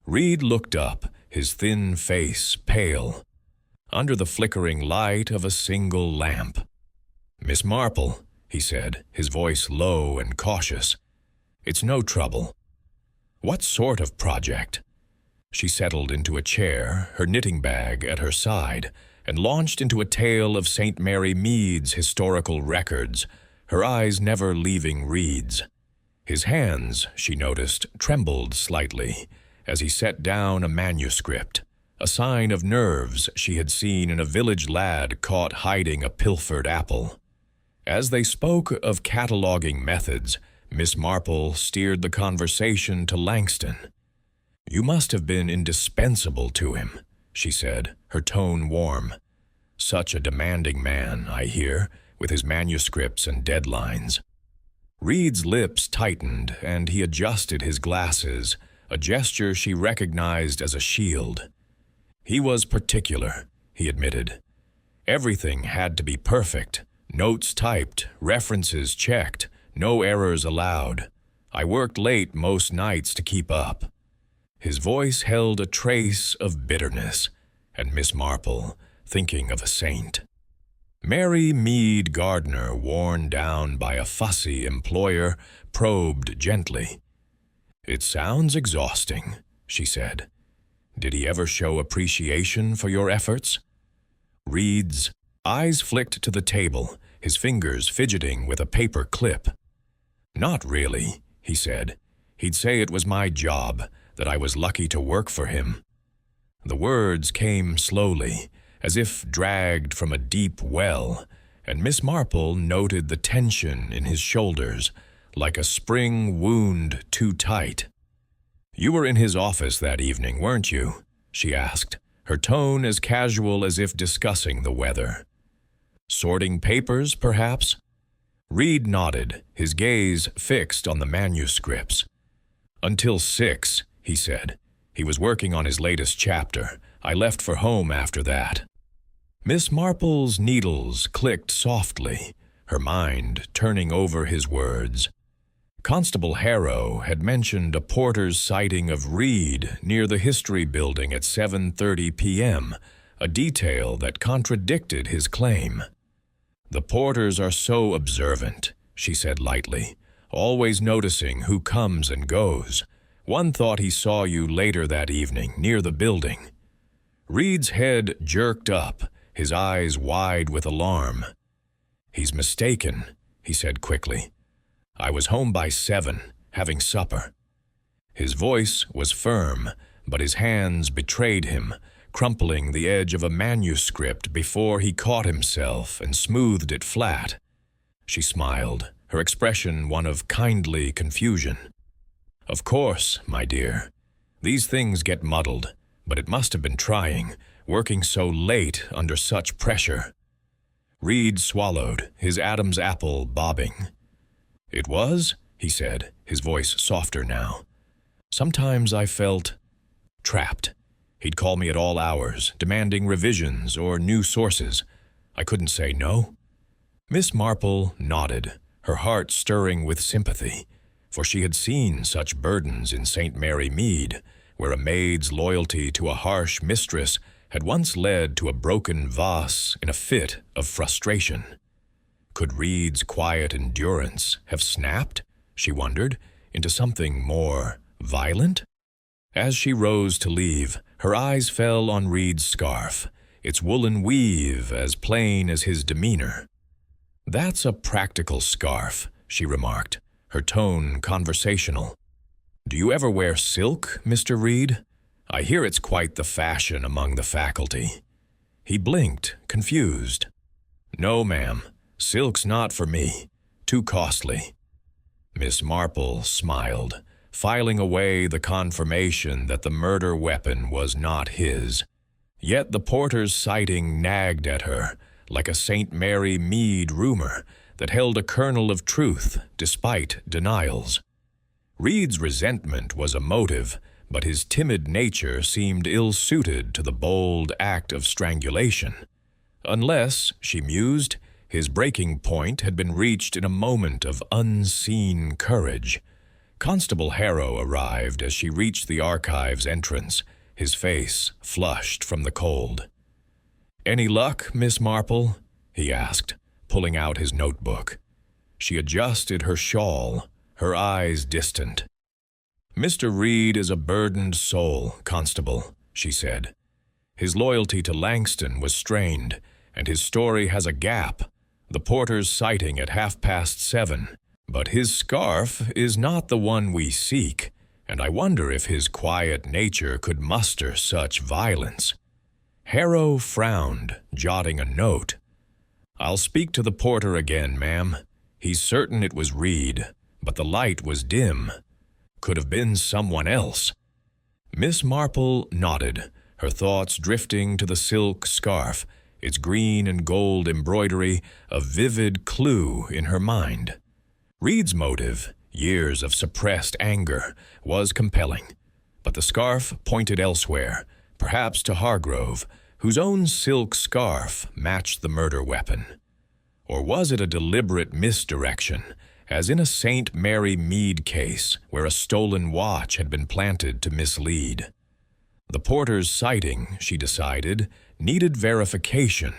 Reed looked up, his thin face pale, under the flickering light of a single lamp. "Miss Marple," he said, his voice low and cautious, "it's no trouble." "What sort of project?" She settled into a chair, her knitting bag at her side, and launched into a tale of St. Mary Mead's historical records, her eyes never leaving Reed's. His hands, she noticed, trembled slightly as he set down a manuscript, a sign of nerves she had seen in a village lad caught hiding a pilfered apple. As they spoke of cataloging methods, Miss Marple steered the conversation to Langston. "You must have been indispensable to him," she said, her tone warm. "Such a demanding man, I hear, with his manuscripts and deadlines." Reed's lips tightened, and he adjusted his glasses, a gesture she recognized as a shield. "He was particular," he admitted. "Everything had to be perfect, notes typed, references checked, no errors allowed. I worked late most nights to keep up." His voice held a trace of bitterness, and Miss Marple, thinking of a saint. Mary Mead Gardner, worn down by a fussy employer, probed gently. "It sounds exhausting," she said. "Did he ever show appreciation for your efforts?" Reed's eyes flicked to the table, his fingers fidgeting with a paper clip. "Not really," he said. "He'd say it was my job, that I was lucky to work for him." The words came slowly, as if dragged from a deep well, and Miss Marple noted the tension in his shoulders, like a spring wound too tight. "You were in his office that evening, weren't you?" she asked, her tone as casual as if discussing the weather. "Sorting papers, perhaps?" Reed nodded, his gaze fixed on the manuscripts. "Until 6, he said. He was working on his latest chapter. I left for home after that." Miss Marple's needles clicked softly, her mind turning over his words. Constable Harrow had mentioned a porter's sighting of Reed near the History Building at 7:30 p.m., a detail that contradicted his claim. "The porters are so observant," she said lightly, "always noticing who comes and goes. One thought he saw you later that evening, near the building." Reed's head jerked up, his eyes wide with alarm. "He's mistaken," he said quickly. "I was home by 7, having supper." His voice was firm, but his hands betrayed him, crumpling the edge of a manuscript before he caught himself and smoothed it flat. She smiled, her expression one of kindly confusion. "Of course, my dear. These things get muddled, but it must have been trying, working so late under such pressure." Reed swallowed, his Adam's apple bobbing. "It was," he said, his voice softer now. "Sometimes I felt trapped. He'd call me at all hours, demanding revisions or new sources. I couldn't say no." Miss Marple nodded, her heart stirring with sympathy, for she had seen such burdens in St. Mary Mead, where a maid's loyalty to a harsh mistress had once led to a broken vase in a fit of frustration. Could Reed's quiet endurance have snapped, she wondered, into something more violent? As she rose to leave, her eyes fell on Reed's scarf, its woolen weave as plain as his demeanor. "That's a practical scarf," she remarked, her tone conversational. "Do you ever wear silk, Mr. Reed? I hear it's quite the fashion among the faculty." He blinked, confused. "No, ma'am. Silk's not for me. Too costly." Miss Marple smiled, filing away the confirmation that the murder weapon was not his. Yet the porter's sighting nagged at her, like a St. Mary Mead rumor that held a kernel of truth despite denials. Reed's resentment was a motive, but his timid nature seemed ill-suited to the bold act of strangulation. Unless, she mused, his breaking point had been reached in a moment of unseen courage. Constable Harrow arrived as she reached the archives entrance, his face flushed from the cold. "Any luck, Miss Marple?" he asked, pulling out his notebook. She adjusted her shawl, her eyes distant. "Mr. Reed is a burdened soul, Constable," she said. "His loyalty to Langston was strained, and his story has a gap, the porter's sighting at 7:30. But his scarf is not the one we seek, and I wonder if his quiet nature could muster such violence." Harrow frowned, jotting a note. "I'll speak to the porter again, ma'am. He's certain it was Reed, but the light was dim. Could have been someone else." Miss Marple nodded, her thoughts drifting to the silk scarf, its green and gold embroidery a vivid clue in her mind. Reed's motive, years of suppressed anger, was compelling, but the scarf pointed elsewhere, perhaps to Hargrove, whose own silk scarf matched the murder weapon. Or was it a deliberate misdirection, as in a St. Mary Mead case where a stolen watch had been planted to mislead? The porter's sighting, she decided, needed verification,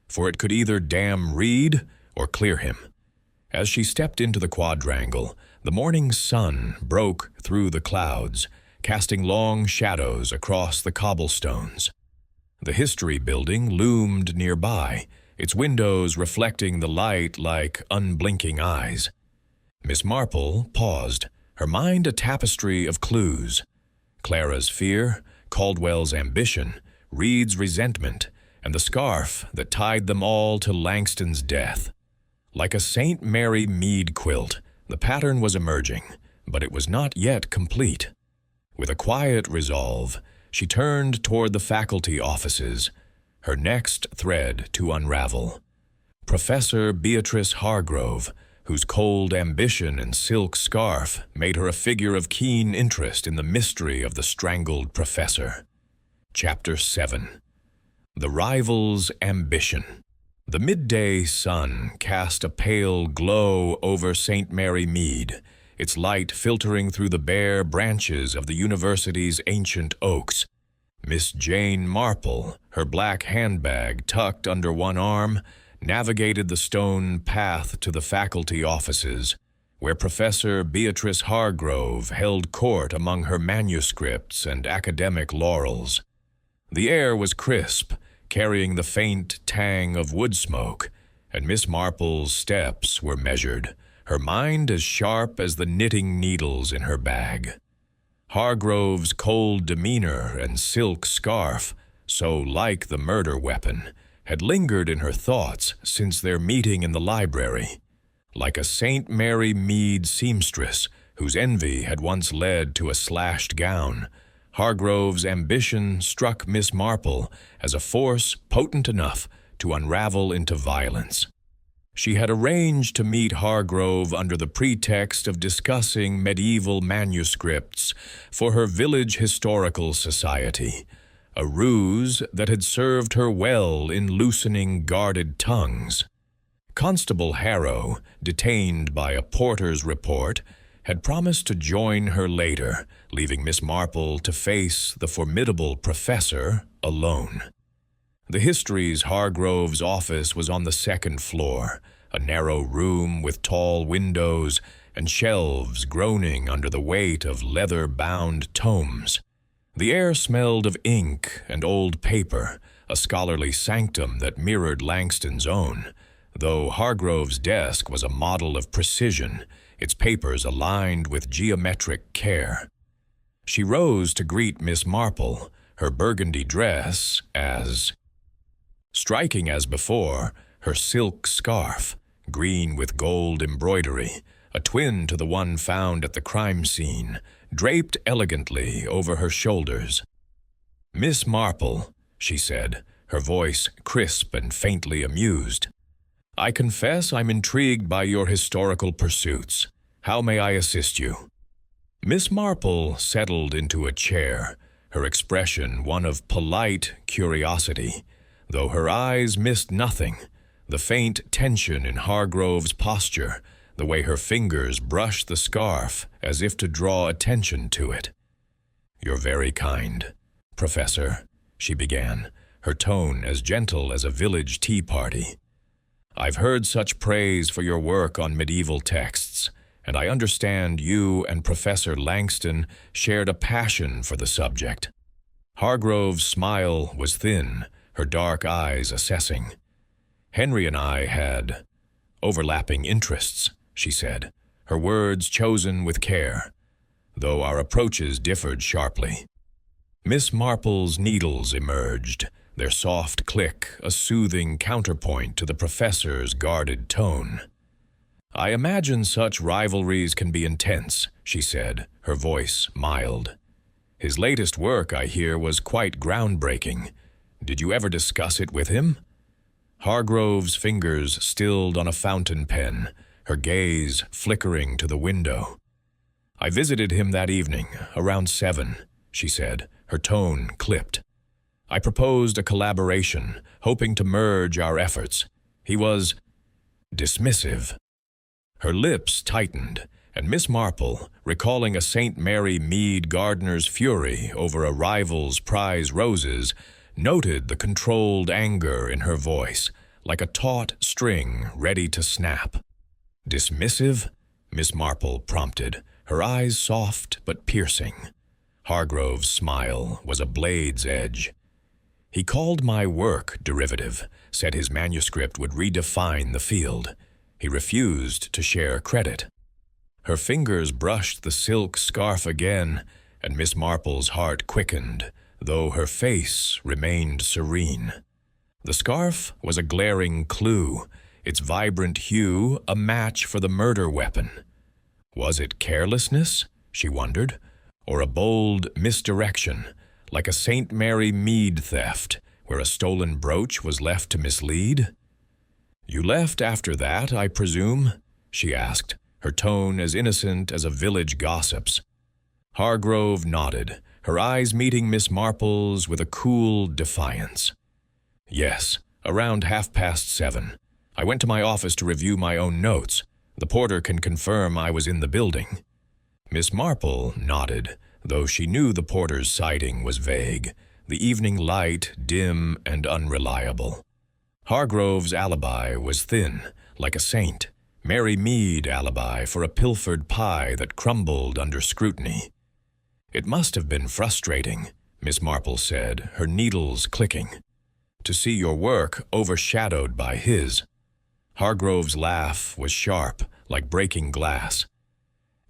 for it could either damn Reed or clear him. As she stepped into the quadrangle, the morning sun broke through the clouds, casting long shadows across the cobblestones. The History Building loomed nearby, its windows reflecting the light like unblinking eyes. Miss Marple paused, her mind a tapestry of clues. Clara's fear, Caldwell's ambition, Reed's resentment, and the scarf that tied them all to Langston's death. Like a St. Mary Mead quilt, the pattern was emerging, but it was not yet complete. With a quiet resolve, she turned toward the faculty offices, her next thread to unravel. Professor Beatrice Hargrove, whose cold ambition and silk scarf made her a figure of keen interest in the mystery of the strangled professor. Chapter 7. The Rival's Ambition. The midday sun cast a pale glow over St. Mary Mead, its light filtering through the bare branches of the university's ancient oaks. Miss Jane Marple, her black handbag tucked under one arm, navigated the stone path to the faculty offices, where Professor Beatrice Hargrove held court among her manuscripts and academic laurels. The air was crisp, carrying the faint tang of wood smoke, and Miss Marple's steps were measured, her mind as sharp as the knitting needles in her bag. Hargrove's cold demeanor and silk scarf, so like the murder weapon, had lingered in her thoughts since their meeting in the library. Like a St. Mary Mead seamstress whose envy had once led to a slashed gown, Hargrove's ambition struck Miss Marple as a force potent enough to unravel into violence. She had arranged to meet Hargrove under the pretext of discussing medieval manuscripts for her village historical society, a ruse that had served her well in loosening guarded tongues. Constable Harrow, detained by a porter's report, had promised to join her later, leaving Miss Marple to face the formidable professor alone. The Histories Hargrove's office was on the second floor, a narrow room with tall windows and shelves groaning under the weight of leather-bound tomes. The air smelled of ink and old paper, a scholarly sanctum that mirrored Langston's own, though Hargrove's desk was a model of precision, its papers aligned with geometric care. She rose to greet Miss Marple, her burgundy dress as striking as before, her silk scarf, green with gold embroidery, a twin to the one found at the crime scene, draped elegantly over her shoulders. "Miss Marple," she said, her voice crisp and faintly amused, "I confess I'm intrigued by your historical pursuits. How may I assist you?" Miss Marple settled into a chair, her expression one of polite curiosity, though her eyes missed nothing, the faint tension in Hargrove's posture, the way her fingers brushed the scarf as if to draw attention to it. "You're very kind, Professor," she began, her tone as gentle as a village tea party. "I've heard such praise for your work on medieval texts, and I understand you and Professor Langston shared a passion for the subject." Hargrove's smile was thin, her dark eyes assessing. "Henry and I had overlapping interests," she said, her words chosen with care, though our approaches differed sharply. Miss Marple's needles emerged, their soft click a soothing counterpoint to the professor's guarded tone. "I imagine such rivalries can be intense," she said, her voice mild. "His latest work, I hear, was quite groundbreaking. Did you ever discuss it with him?" Hargrove's fingers stilled on a fountain pen, her gaze flickering to the window. "I visited him that evening, around 7, she said, her tone clipped. "I proposed a collaboration, hoping to merge our efforts. He was dismissive." Her lips tightened, and Miss Marple, recalling a St. Mary Mead gardener's fury over a rival's prize roses, noted the controlled anger in her voice, like a taut string ready to snap. "Dismissive?" Miss Marple prompted, her eyes soft but piercing. Hargrove's smile was a blade's edge. "He called my work derivative, said his manuscript would redefine the field. He refused to share credit." Her fingers brushed the silk scarf again, and Miss Marple's heart quickened, though her face remained serene. The scarf was a glaring clue, its vibrant hue a match for the murder weapon. Was it carelessness, she wondered, or a bold misdirection, like a St. Mary Mead theft, where a stolen brooch was left to mislead? "You left after that, I presume?" she asked, her tone as innocent as a village gossip's. Hargrove nodded, her eyes meeting Miss Marple's with a cool defiance. "Yes, around 7:30. I went to my office to review my own notes. The porter can confirm I was in the building." Miss Marple nodded, though she knew the porter's sighting was vague, the evening light dim and unreliable. Hargrove's alibi was thin, like a St. Mary Mead alibi for a pilfered pie that crumbled under scrutiny. "It must have been frustrating," Miss Marple said, her needles clicking, "to see your work overshadowed by his." Hargrove's laugh was sharp, like breaking glass.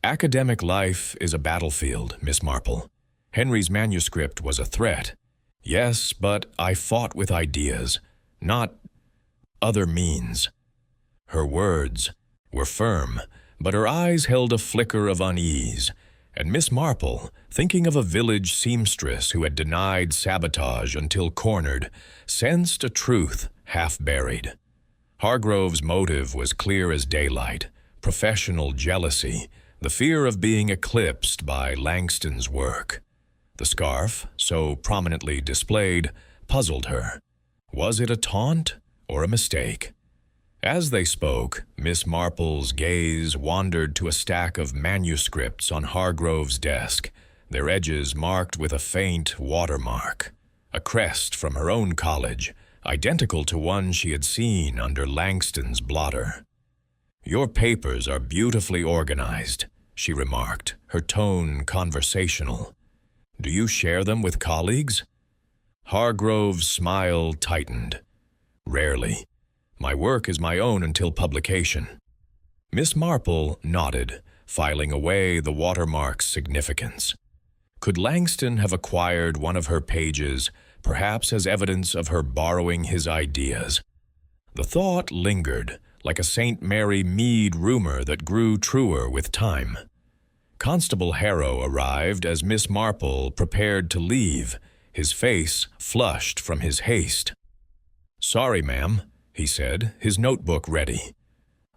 "Academic life is a battlefield, Miss Marple. Henry's manuscript was a threat. Yes, but I fought with ideas, not other means." Her words, were firm, but her eyes held a flicker of unease, and Miss Marple, thinking of a village seamstress who had denied sabotage until cornered, sensed a truth half buried. Hargrove's motive was clear as daylight: professional jealousy, the fear of being eclipsed by Langston's work. The scarf, so prominently displayed, puzzled her. Was it a taunt or a mistake? As they spoke, Miss Marple's gaze wandered to a stack of manuscripts on Hargrove's desk, their edges marked with a faint watermark, a crest from her own college, identical to one she had seen under Langston's blotter. "Your papers are beautifully organized," she remarked, her tone conversational. "Do you share them with colleagues?" Hargrove's smile tightened. "Rarely. My work is my own until publication." Miss Marple nodded, filing away the watermark's significance. Could Langston have acquired one of her pages, perhaps as evidence of her borrowing his ideas? The thought lingered, like a St. Mary Mead rumor that grew truer with time. Constable Harrow arrived as Miss Marple prepared to leave, his face flushed from his haste. "Sorry, ma'am," he said, his notebook ready.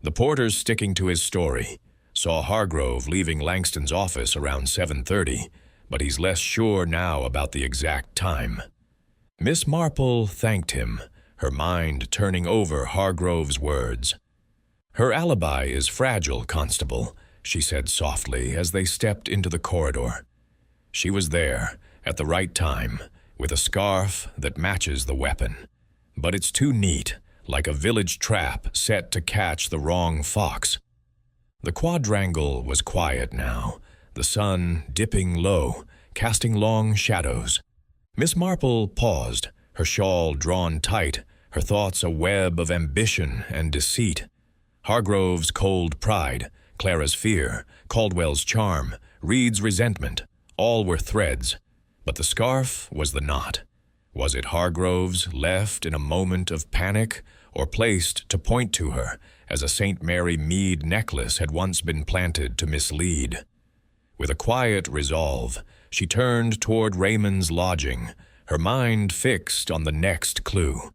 The porter's sticking to his story. Saw Hargrove leaving Langston's office around 7:30, but he's less sure now about the exact time. Miss Marple thanked him, her mind turning over Hargrove's words. "Her alibi is fragile, Constable," she said softly as they stepped into the corridor. "She was there, at the right time, with a scarf that matches the weapon. But it's too neat, like a village trap set to catch the wrong fox." The quadrangle was quiet now, the sun dipping low, casting long shadows. Miss Marple paused, her shawl drawn tight, her thoughts a web of ambition and deceit. Hargrove's cold pride, Clara's fear, Caldwell's charm, Reed's resentment, all were threads. But the scarf was the knot. Was it Hargrove's, left in a moment of panic, or placed to point to her, as a St. Mary Mead necklace had once been planted to mislead? With a quiet resolve, she turned toward Raymond's lodging, her mind fixed on the next clue.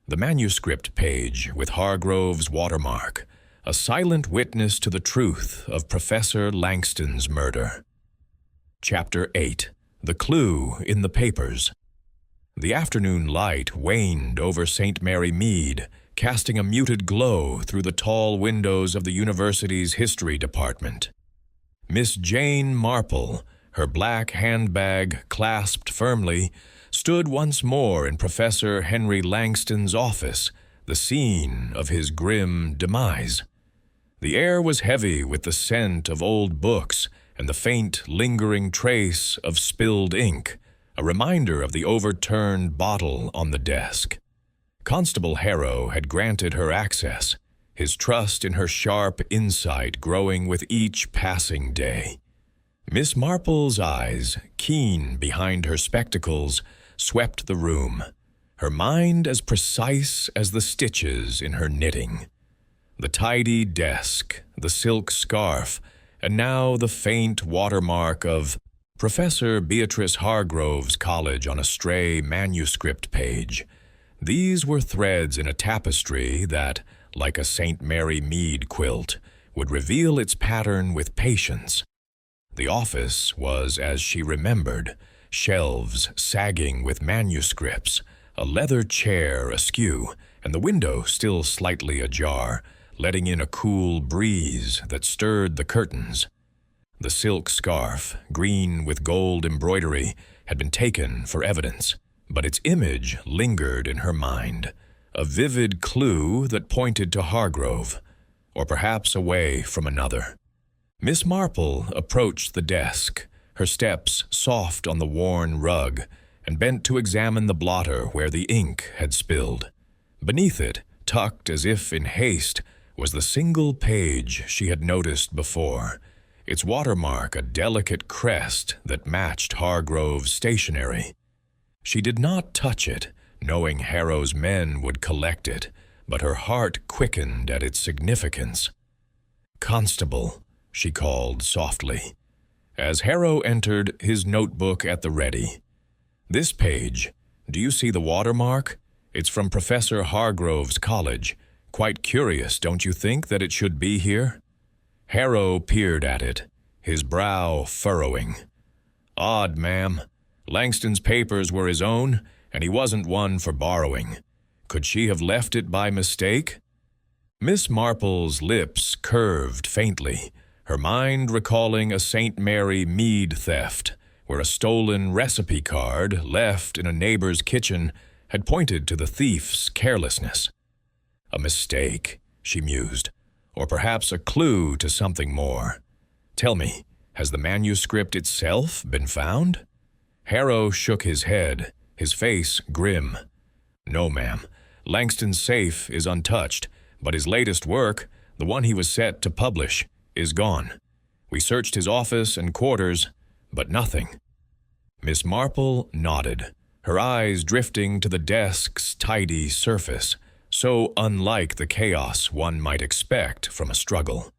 The manuscript page with Hargrove's watermark, a silent witness to the truth of Professor Langston's murder. Chapter 8. The Clue in the Papers. The afternoon light waned over St. Mary Mead, casting a muted glow through the tall windows of the university's history department. Miss Jane Marple, her black handbag clasped firmly, stood once more in Professor Henry Langston's office, the scene of his grim demise. The air was heavy with the scent of old books and the faint, lingering trace of spilled ink, a reminder of the overturned bottle on the desk. Constable Harrow had granted her access, his trust in her sharp insight growing with each passing day. Miss Marple's eyes, keen behind her spectacles, swept the room, her mind as precise as the stitches in her knitting. The tidy desk, the silk scarf, and now the faint watermark of Professor Beatrice Hargrove's college on a stray manuscript page. These were threads in a tapestry that, like a St. Mary Mead quilt, would reveal its pattern with patience. The office was as she remembered, shelves sagging with manuscripts, a leather chair askew, and the window still slightly ajar, letting in a cool breeze that stirred the curtains. The silk scarf, green with gold embroidery, had been taken for evidence, but its image lingered in her mind, a vivid clue that pointed to Hargrove, or perhaps away from another. Miss Marple approached the desk, her steps soft on the worn rug, and bent to examine the blotter where the ink had spilled. Beneath it, tucked as if in haste, was the single page she had noticed before, its watermark a delicate crest that matched Hargrove's stationery. She did not touch it, knowing Harrow's men would collect it, but her heart quickened at its significance. "Constable," she called softly, as Harrow entered, his notebook at the ready. "This page, do you see the watermark? It's from Professor Hargrove's college. Quite curious, don't you think, that it should be here?" Harrow peered at it, his brow furrowing. "Odd, ma'am. Langston's papers were his own, and he wasn't one for borrowing. Could she have left it by mistake?" Miss Marple's lips curved faintly, her mind recalling a St. Mary mead theft, where a stolen recipe card left in a neighbor's kitchen had pointed to the thief's carelessness. "A mistake," she mused, "or perhaps a clue to something more. Tell me, has the manuscript itself been found?" Harrow shook his head, his face grim. "No, ma'am. Langston's safe is untouched, but his latest work, the one he was set to publish, is gone. We searched his office and quarters, but nothing." Miss Marple nodded, her eyes drifting to the desk's tidy surface, so unlike the chaos one might expect from a struggle.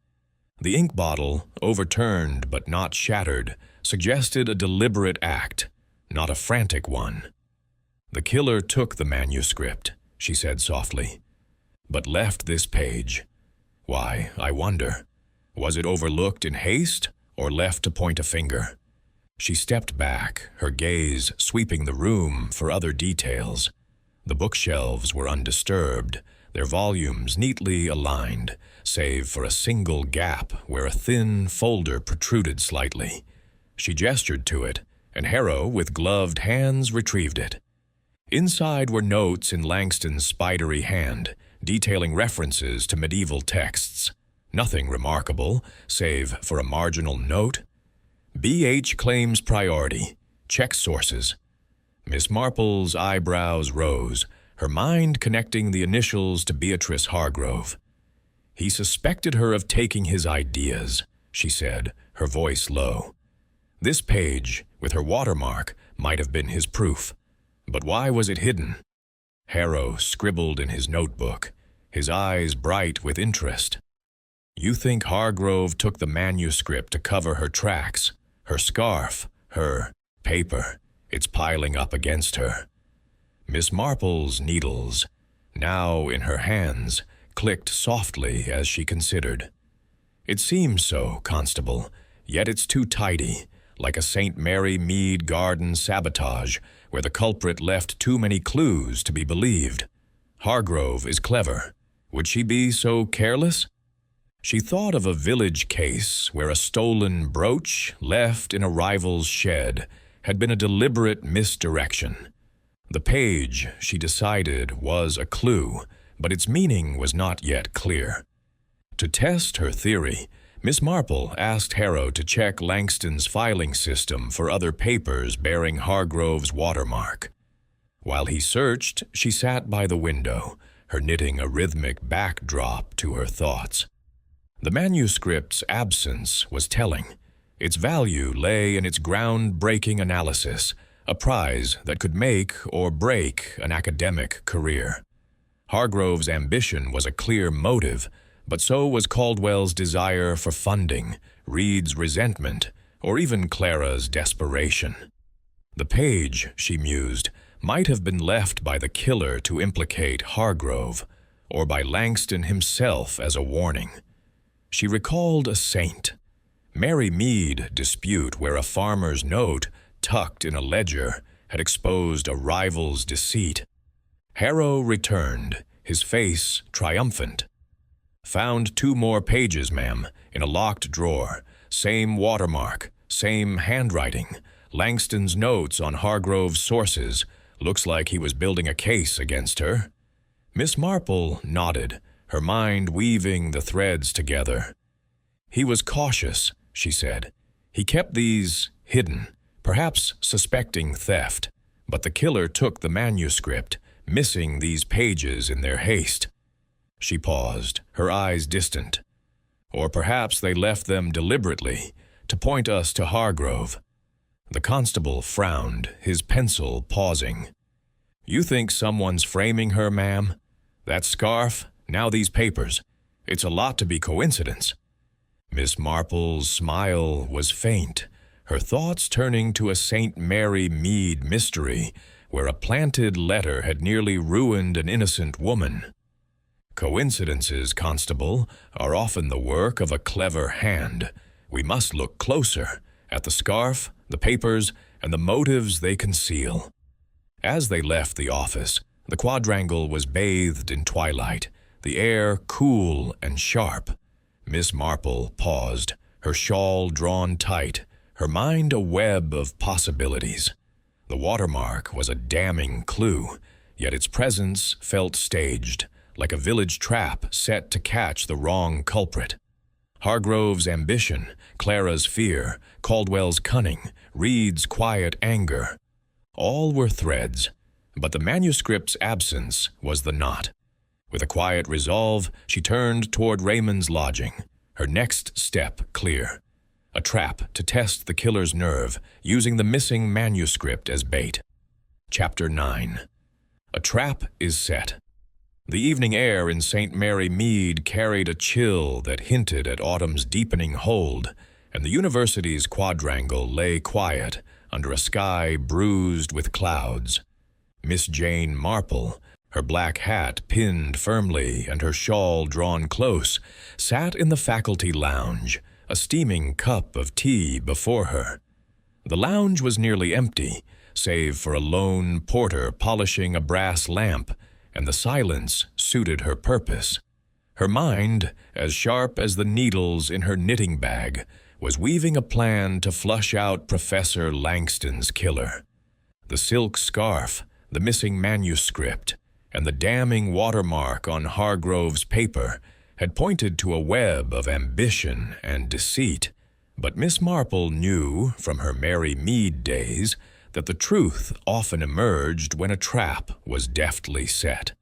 The ink bottle, overturned but not shattered, suggested a deliberate act, not a frantic one. "The killer took the manuscript," she said softly, "but left this page. Why, I wonder, was it overlooked in haste or left to point a finger?" She stepped back, her gaze sweeping the room for other details. The bookshelves were undisturbed, their volumes neatly aligned, save for a single gap where a thin folder protruded slightly. She gestured to it, and Harrow, with gloved hands, retrieved it. Inside were notes in Langston's spidery hand, detailing references to medieval texts. Nothing remarkable, save for a marginal note. "B.H. claims priority. Check sources." Miss Marple's eyebrows rose, her mind connecting the initials to Beatrice Hargrove. "He suspected her of taking his ideas," she said, her voice low. "This page, with her watermark, might have been his proof. But why was it hidden?" Harrow scribbled in his notebook, his eyes bright with interest. "You think Hargrove took the manuscript to cover her tracks, her scarf, her paper. It's piling up against her." Miss Marple's needles, now in her hands, clicked softly as she considered. "It seems so, Constable, yet it's too tidy, like a St. Mary Mead garden sabotage where the culprit left too many clues to be believed. Hargrove is clever. Would she be so careless?" She thought of a village case where a stolen brooch left in a rival's shed had been a deliberate misdirection. The page, she decided, was a clue, but its meaning was not yet clear. To test her theory, Miss Marple asked Harrow to check Langston's filing system for other papers bearing Hargrove's watermark. While he searched, she sat by the window, her knitting a rhythmic backdrop to her thoughts. The manuscript's absence was telling. Its value lay in its groundbreaking analysis, a prize that could make or break an academic career. Hargrove's ambition was a clear motive, but so was Caldwell's desire for funding, Reed's resentment, or even Clara's desperation. The page, she mused, might have been left by the killer to implicate Hargrove, or by Langston himself as a warning. She recalled a saint, Mary Mead dispute where a farmer's note, tucked in a ledger, had exposed a rival's deceit. Harrow returned, his face triumphant. "Found 2 more pages, ma'am, in a locked drawer. Same watermark, same handwriting. Langston's notes on Hargrove's sources. Looks like he was building a case against her." Miss Marple nodded, her mind weaving the threads together. "He was cautious," she said. "He kept these hidden, perhaps suspecting theft, but the killer took the manuscript, missing these pages in their haste." She paused, her eyes distant. "Or perhaps they left them deliberately, to point us to Hargrove." The constable frowned, his pencil pausing. "You think someone's framing her, ma'am? That scarf, now these papers. It's a lot to be coincidence." Miss Marple's smile was faint, her thoughts turning to a St. Mary Mead mystery where a planted letter had nearly ruined an innocent woman. Coincidences, Constable, are often the work of a clever hand. We must look closer at the scarf, the papers, and the motives they conceal. As they left the office, the quadrangle was bathed in twilight, the air cool and sharp. Miss Marple paused, her shawl drawn tight, her mind a web of possibilities. The watermark was a damning clue, yet its presence felt staged, like a village trap set to catch the wrong culprit. Hargrove's ambition, Clara's fear, Caldwell's cunning, Reed's quiet anger. All were threads, but the manuscript's absence was the knot. With a quiet resolve, she turned toward Raymond's lodging, her next step clear. A trap to test the killer's nerve, using the missing manuscript as bait. Chapter 9. A trap is set. The evening air in St. Mary Mead carried a chill that hinted at autumn's deepening hold, and the university's quadrangle lay quiet under a sky bruised with clouds. Miss Jane Marple, her black hat pinned firmly and her shawl drawn close, sat in the faculty lounge, a steaming cup of tea before her. The lounge was nearly empty, save for a lone porter polishing a brass lamp, and the silence suited her purpose. Her mind, as sharp as the needles in her knitting bag, was weaving a plan to flush out Professor Langston's killer. The silk scarf, the missing manuscript, and the damning watermark on Hargrove's paper had pointed to a web of ambition and deceit, but Miss Marple knew from her Mary Mead days that the truth often emerged when a trap was deftly set.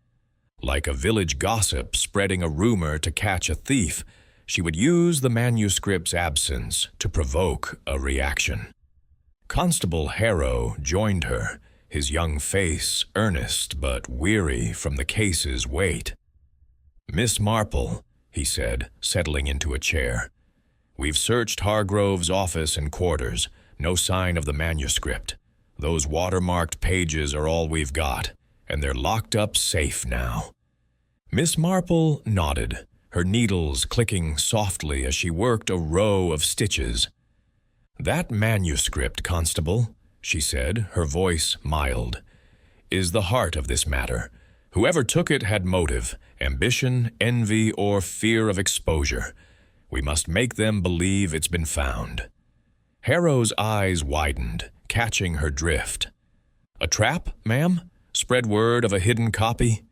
Like a village gossip spreading a rumor to catch a thief, she would use the manuscript's absence to provoke a reaction. Constable Harrow joined her, his young face earnest but weary from the case's weight. "Miss Marple," he said, settling into a chair, "we've searched Hargrove's office and quarters. No sign of the manuscript. Those watermarked pages are all we've got, and they're locked up safe now." Miss Marple nodded, her needles clicking softly as she worked a row of stitches. "That manuscript, Constable," she said, her voice mild, "is the heart of this matter. Whoever took it had motive, ambition, envy, or fear of exposure. We must make them believe it's been found." Harrow's eyes widened, catching her drift. "A trap, ma'am? Spread word of a hidden copy?"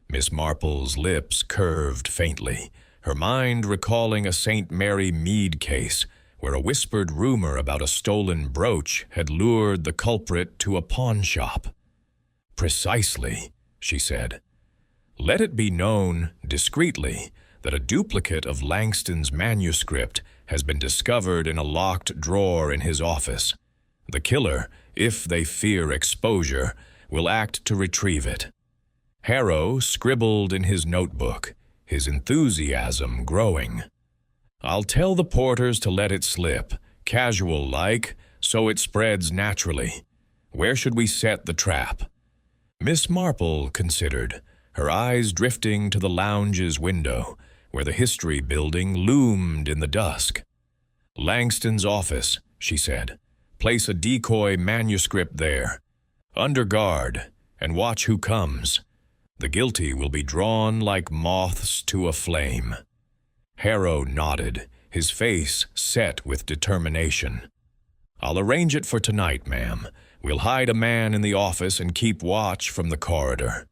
Miss Marple's lips curved faintly, her mind recalling a St. Mary Mead case where a whispered rumor about a stolen brooch had lured the culprit to a pawn shop. "Precisely," she said. "Let it be known, discreetly, that a duplicate of Langston's manuscript has been discovered in a locked drawer in his office. The killer, if they fear exposure, will act to retrieve it." Harrow scribbled in his notebook, his enthusiasm growing. "I'll tell the porters to let it slip, casual-like, so it spreads naturally. Where should we set the trap?" Miss Marple considered, her eyes drifting to the lounge's window, where the history building loomed in the dusk. "Langston's office," she said. "Place a decoy manuscript there. Under guard, and watch who comes. The guilty will be drawn like moths to a flame." Harrow nodded, his face set with determination. "I'll arrange it for tonight, ma'am. We'll hide a man in the office and keep watch from the corridor."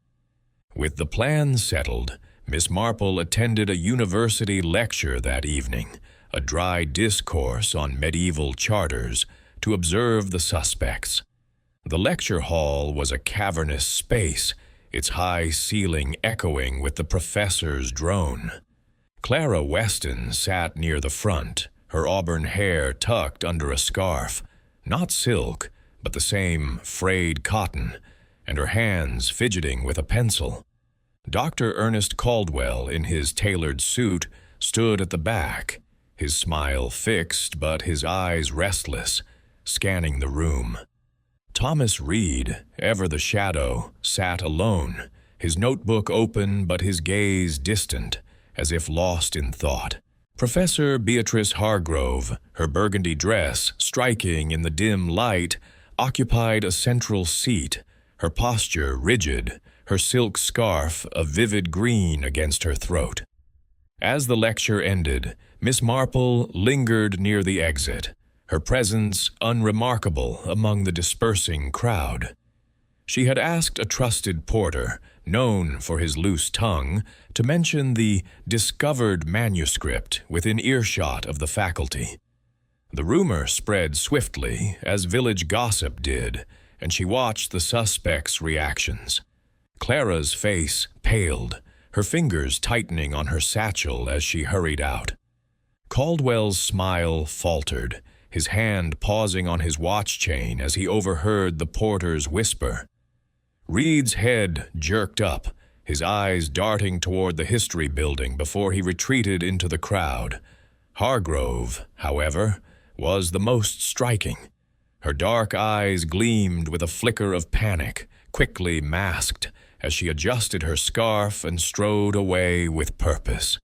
With the plan settled, Miss Marple attended a university lecture that evening, a dry discourse on medieval charters, to observe the suspects. The lecture hall was a cavernous space, its high ceiling echoing with the professor's drone. Clara Weston sat near the front, her auburn hair tucked under a scarf, not silk, but the same frayed cotton, and her hands fidgeting with a pencil. Dr. Ernest Caldwell, in his tailored suit, stood at the back, his smile fixed but his eyes restless, scanning the room. Thomas Reed, ever the shadow, sat alone, his notebook open but his gaze distant, as if lost in thought. Professor Beatrice Hargrove, her burgundy dress striking in the dim light, occupied a central seat, her posture rigid, her silk scarf a vivid green against her throat. As the lecture ended, Miss Marple lingered near the exit, her presence unremarkable among the dispersing crowd. She had asked a trusted porter, known for his loose tongue, to mention the discovered manuscript within earshot of the faculty. The rumor spread swiftly, as village gossip did, and she watched the suspect's reactions. Clara's face paled, her fingers tightening on her satchel as she hurried out. Caldwell's smile faltered, his hand pausing on his watch chain as he overheard the porter's whisper. Reed's head jerked up, his eyes darting toward the history building before he retreated into the crowd. Hargrove, however, was the most striking. Her dark eyes gleamed with a flicker of panic, quickly masked, as she adjusted her scarf and strode away with purpose.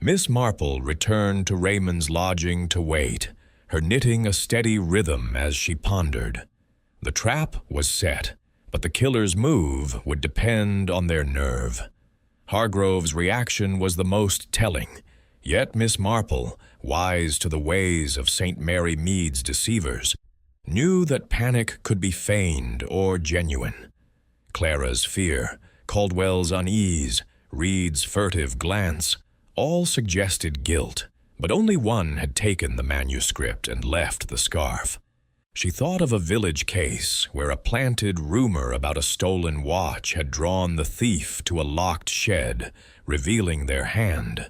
Miss Marple returned to Raymond's lodging to wait, her knitting a steady rhythm as she pondered. The trap was set, but the killer's move would depend on their nerve. Hargrove's reaction was the most telling, yet Miss Marple, wise to the ways of St. Mary Mead's deceivers, knew that panic could be feigned or genuine. Clara's fear, Caldwell's unease, Reed's furtive glance, all suggested guilt, but only one had taken the manuscript and left the scarf. She thought of a village case where a planted rumor about a stolen watch had drawn the thief to a locked shed, revealing their hand.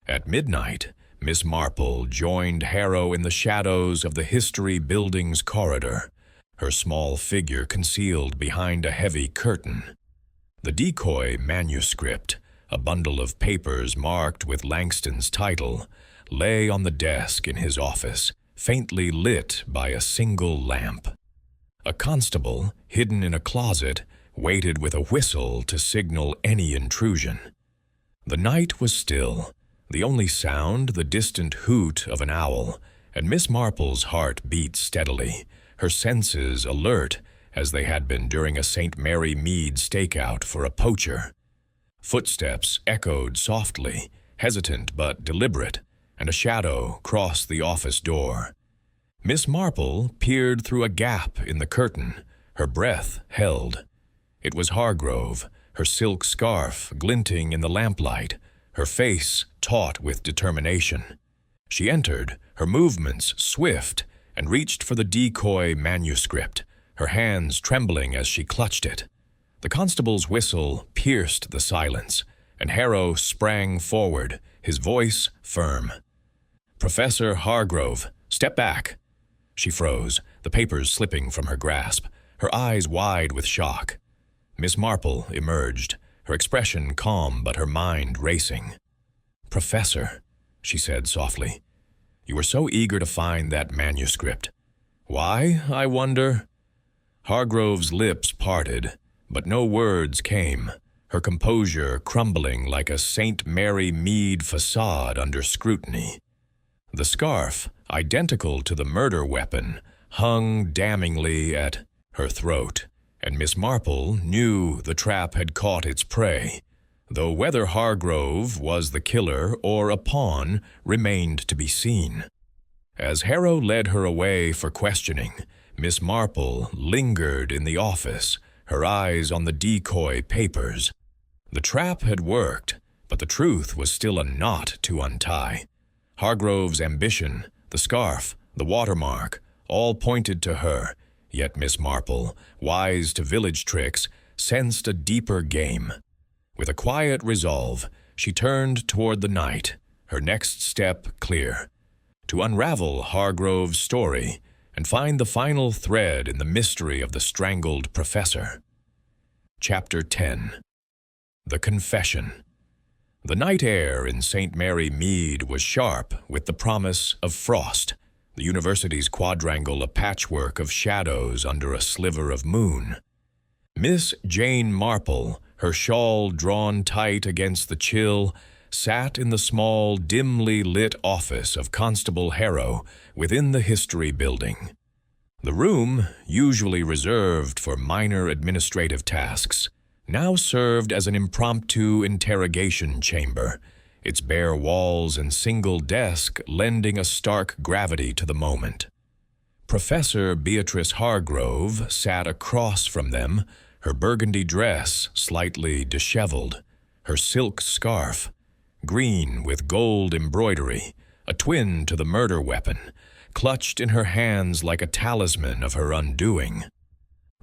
At midnight, Miss Marple joined Harrow in the shadows of the history building's corridor, her small figure concealed behind a heavy curtain. The decoy manuscript, a bundle of papers marked with Langston's title, lay on the desk in his office, faintly lit by a single lamp. A constable, hidden in a closet, waited with a whistle to signal any intrusion. The night was still, the only sound the distant hoot of an owl, and Miss Marple's heart beat steadily, her senses alert as they had been during a St. Mary Mead stakeout for a poacher. Footsteps echoed softly, hesitant but deliberate, and a shadow crossed the office door. Miss Marple peered through a gap in the curtain, her breath held. It was Hargrove, her silk scarf glinting in the lamplight, her face taut with determination. She entered, her movements swift, and reached for the decoy manuscript, her hands trembling as she clutched it. The constable's whistle pierced the silence, and Harrow sprang forward, his voice firm. "Professor Hargrove, step back." She froze, the papers slipping from her grasp, her eyes wide with shock. Miss Marple emerged, her expression calm but her mind racing. "Professor," she said softly, "you were so eager to find that manuscript. Why, I wonder?" Hargrove's lips parted, but no words came, her composure crumbling like a St. Mary Mead facade under scrutiny. The scarf, identical to the murder weapon, hung damningly at her throat, and Miss Marple knew the trap had caught its prey, though whether Hargrove was the killer or a pawn remained to be seen. As Harrow led her away for questioning, Miss Marple lingered in the office, her eyes on the decoy papers. The trap had worked, but the truth was still a knot to untie. Hargrove's ambition, the scarf, the watermark, all pointed to her, yet Miss Marple, wise to village tricks, sensed a deeper game. With a quiet resolve, she turned toward the night, her next step clear: to unravel Hargrove's story and find the final thread in the mystery of the strangled professor. Chapter 10. The Confession. The night air in St. Mary Mead was sharp with the promise of frost, the university's quadrangle a patchwork of shadows under a sliver of moon. Miss Jane Marple, her shawl drawn tight against the chill, sat in the small, dimly lit office of Constable Harrow within the History Building. The room, usually reserved for minor administrative tasks, now served as an impromptu interrogation chamber, its bare walls and single desk lending a stark gravity to the moment. Professor Beatrice Hargrove sat across from them, her burgundy dress slightly disheveled, her silk scarf, green with gold embroidery, a twin to the murder weapon, clutched in her hands like a talisman of her undoing.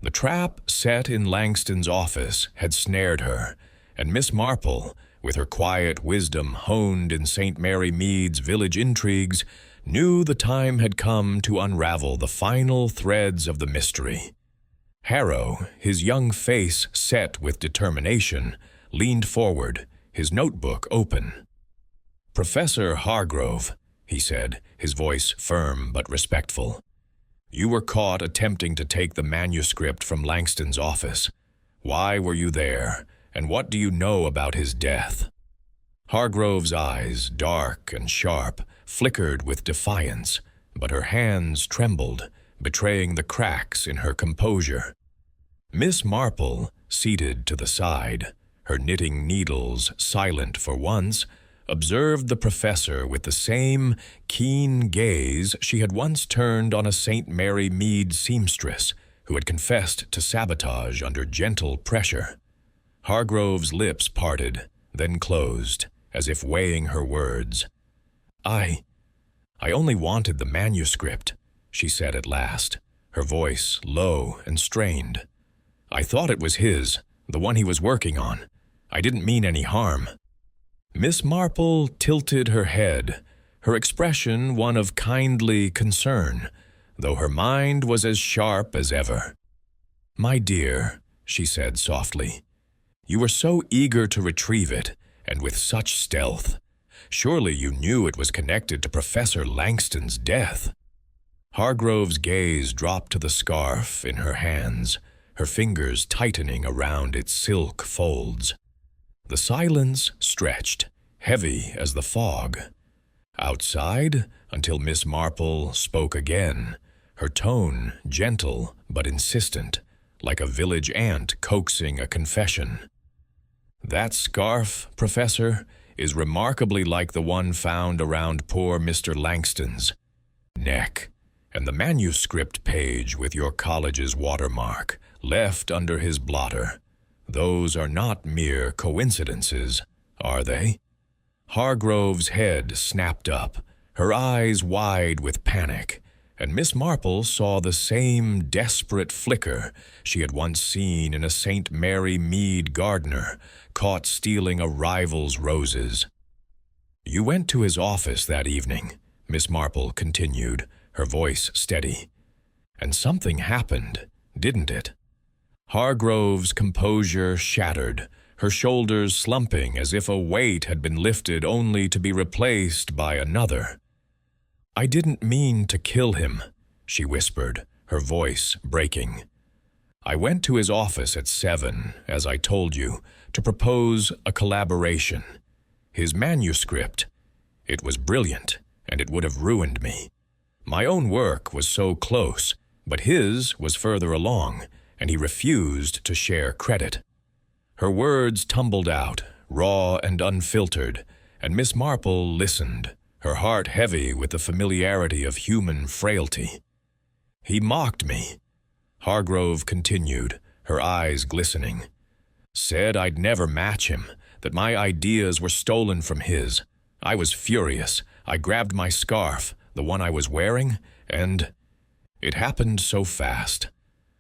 The trap set in Langston's office had snared her, and Miss Marple, with her quiet wisdom honed in St. Mary Mead's village intrigues, knew the time had come to unravel the final threads of the mystery. Harrow, his young face set with determination, leaned forward, his notebook open. "Professor Hargrove," he said, his voice firm but respectful, "you were caught attempting to take the manuscript from Langston's office. Why were you there, and what do you know about his death?" Hargrove's eyes, dark and sharp, flickered with defiance, but her hands trembled, betraying the cracks in her composure. Miss Marple, seated to the side, her knitting needles silent for once, observed the professor with the same keen gaze she had once turned on a St. Mary Mead seamstress who had confessed to sabotage under gentle pressure. Hargrove's lips parted, then closed, as if weighing her words. I only wanted the manuscript," she said at last, her voice low and strained. "I thought it was his, the one he was working on. I didn't mean any harm." Miss Marple tilted her head, her expression one of kindly concern, though her mind was as sharp as ever. "My dear," she said softly, "you were so eager to retrieve it, and with such stealth. Surely you knew it was connected to Professor Langston's death." Hargrove's gaze dropped to the scarf in her hands, her fingers tightening around its silk folds. The silence stretched, heavy as the fog. Outside, until Miss Marple spoke again, her tone gentle but insistent, like a village aunt coaxing a confession. "That scarf, Professor, is remarkably like the one found around poor Mr. Langston's neck, and the manuscript page with your college's watermark, left under his blotter. Those are not mere coincidences, are they?" Hargrove's head snapped up, her eyes wide with panic, and Miss Marple saw the same desperate flicker she had once seen in a St. Mary Mead gardener caught stealing a rival's roses. "You went to his office that evening," Miss Marple continued, her voice steady. "And something happened, didn't it?" Hargrove's composure shattered, her shoulders slumping as if a weight had been lifted only to be replaced by another. "I didn't mean to kill him," she whispered, her voice breaking. "I went to his office at 7, as I told you, to propose a collaboration. His manuscript, it was brilliant, and it would have ruined me. My own work was so close, but his was further along, and he refused to share credit." Her words tumbled out, raw and unfiltered, and Miss Marple listened, her heart heavy with the familiarity of human frailty. "He mocked me," Hargrove continued, her eyes glistening. "Said I'd never match him, that my ideas were stolen from his. I was furious. I grabbed my scarf, the one I was wearing, and it happened so fast.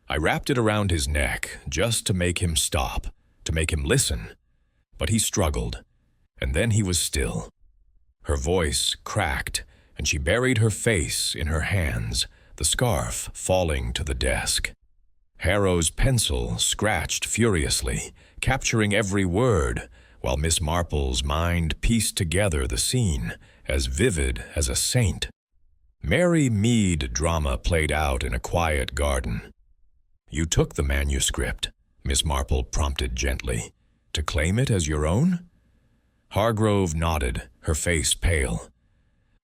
I wrapped it around his neck just to make him stop, to make him listen. But he struggled, and then he was still." Her voice cracked, and she buried her face in her hands, the scarf falling to the desk. Harrow's pencil scratched furiously, capturing every word, while Miss Marple's mind pieced together the scene, as vivid as a saint. Mary Mead drama played out in a quiet garden. "You took the manuscript," Miss Marple prompted gently, "to claim it as your own?" Hargrove nodded, her face pale.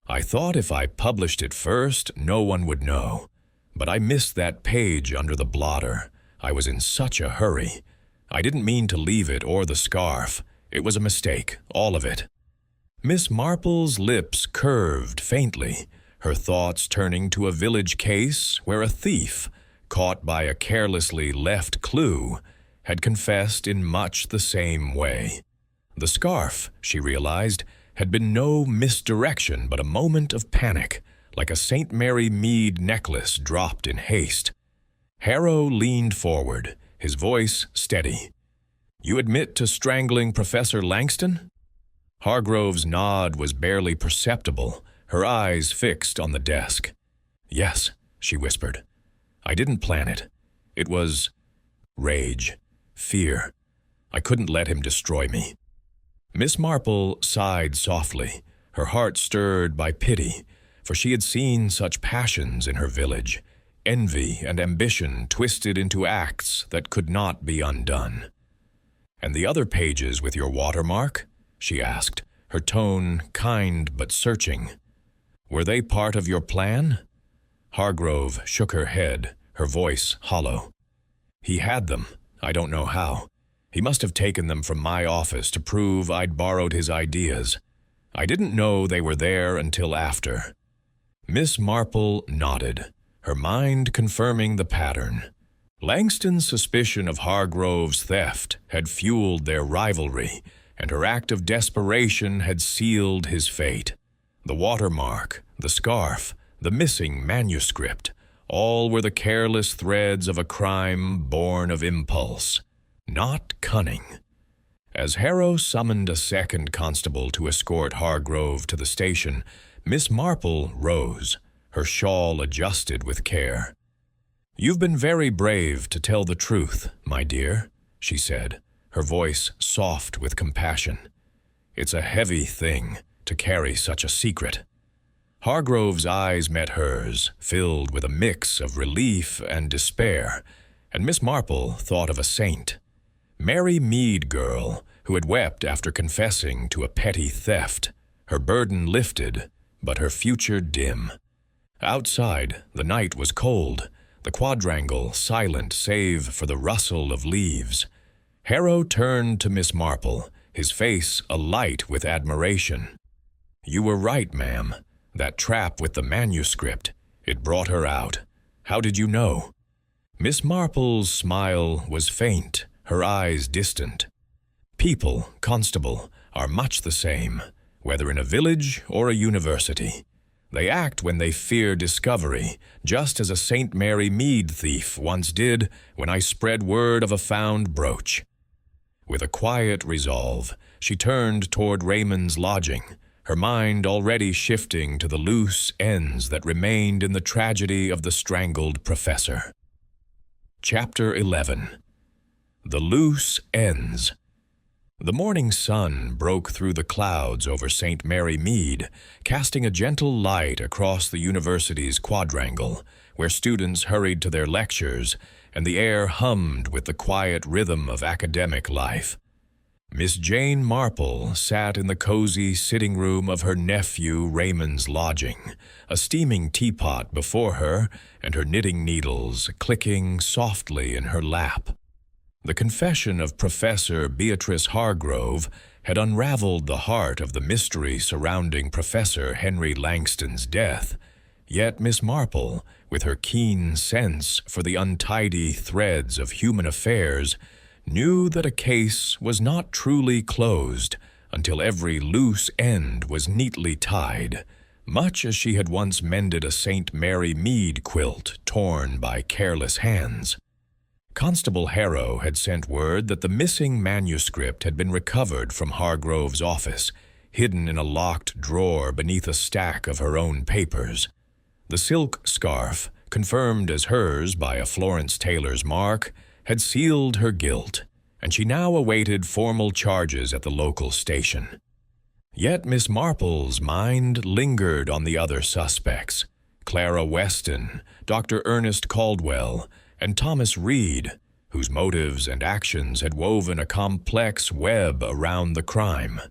"I thought if I published it first, no one would know. But I missed that page under the blotter. I was in such a hurry. I didn't mean to leave it or the scarf. It was a mistake, all of it." Miss Marple's lips curved faintly, her thoughts turning to a village case where a thief, caught by a carelessly left clue, had confessed in much the same way. The scarf, she realized, had been no misdirection but a moment of panic, like a St. Mary Mead necklace dropped in haste. Harrow leaned forward, his voice steady. "You admit to strangling Professor Langston?" Hargrove's nod was barely perceptible, her eyes fixed on the desk. "Yes," she whispered. "I didn't plan it. It was rage, fear. I couldn't let him destroy me." Miss Marple sighed softly, her heart stirred by pity, for she had seen such passions in her village, envy and ambition twisted into acts that could not be undone. "And the other pages with your watermark?" she asked, her tone kind but searching. "Were they part of your plan?" Hargrove shook her head, her voice hollow. "He had them. I don't know how. He must have taken them from my office to prove I'd borrowed his ideas. I didn't know they were there until after." Miss Marple nodded, her mind confirming the pattern. Langston's suspicion of Hargrove's theft had fueled their rivalry, and her act of desperation had sealed his fate. The watermark, the scarf, the missing manuscript, all were the careless threads of a crime born of impulse, not cunning. As Harrow summoned a second constable to escort Hargrove to the station, Miss Marple rose, her shawl adjusted with care. "You've been very brave to tell the truth, my dear," she said, her voice soft with compassion. "It's a heavy thing to carry such a secret." Hargrove's eyes met hers, filled with a mix of relief and despair, and Miss Marple thought of a saint. Mary Mead girl, who had wept after confessing to a petty theft, her burden lifted, but her future dim. Outside, the night was cold, the quadrangle silent save for the rustle of leaves. Harrow turned to Miss Marple, his face alight with admiration. "You were right, ma'am. That trap with the manuscript, it brought her out. How did you know?" Miss Marple's smile was faint, her eyes distant. "People, Constable, are much the same, whether in a village or a university. They act when they fear discovery, just as a St. Mary Mead thief once did when I spread word of a found brooch." With a quiet resolve, she turned toward Raymond's lodging, her mind already shifting to the loose ends that remained in the tragedy of the strangled professor. Chapter 11. The Loose Ends. The morning sun broke through the clouds over St. Mary Mead, casting a gentle light across the university's quadrangle, where students hurried to their lectures, and the air hummed with the quiet rhythm of academic life. Miss Jane Marple sat in the cozy sitting room of her nephew Raymond's lodging, a steaming teapot before her and her knitting needles clicking softly in her lap. The confession of Professor Beatrice Hargrove had unraveled the heart of the mystery surrounding Professor Henry Langston's death, yet Miss Marple, with her keen sense for the untidy threads of human affairs, knew that a case was not truly closed until every loose end was neatly tied, much as she had once mended a St. Mary Mead quilt torn by careless hands. Constable Harrow had sent word that the missing manuscript had been recovered from Hargrove's office, hidden in a locked drawer beneath a stack of her own papers. The silk scarf, confirmed as hers by a Florence Taylor's mark, had sealed her guilt, and she now awaited formal charges at the local station. Yet Miss Marple's mind lingered on the other suspects, Clara Weston, Dr. Ernest Caldwell, and Thomas Reed, whose motives and actions had woven a complex web around the crime.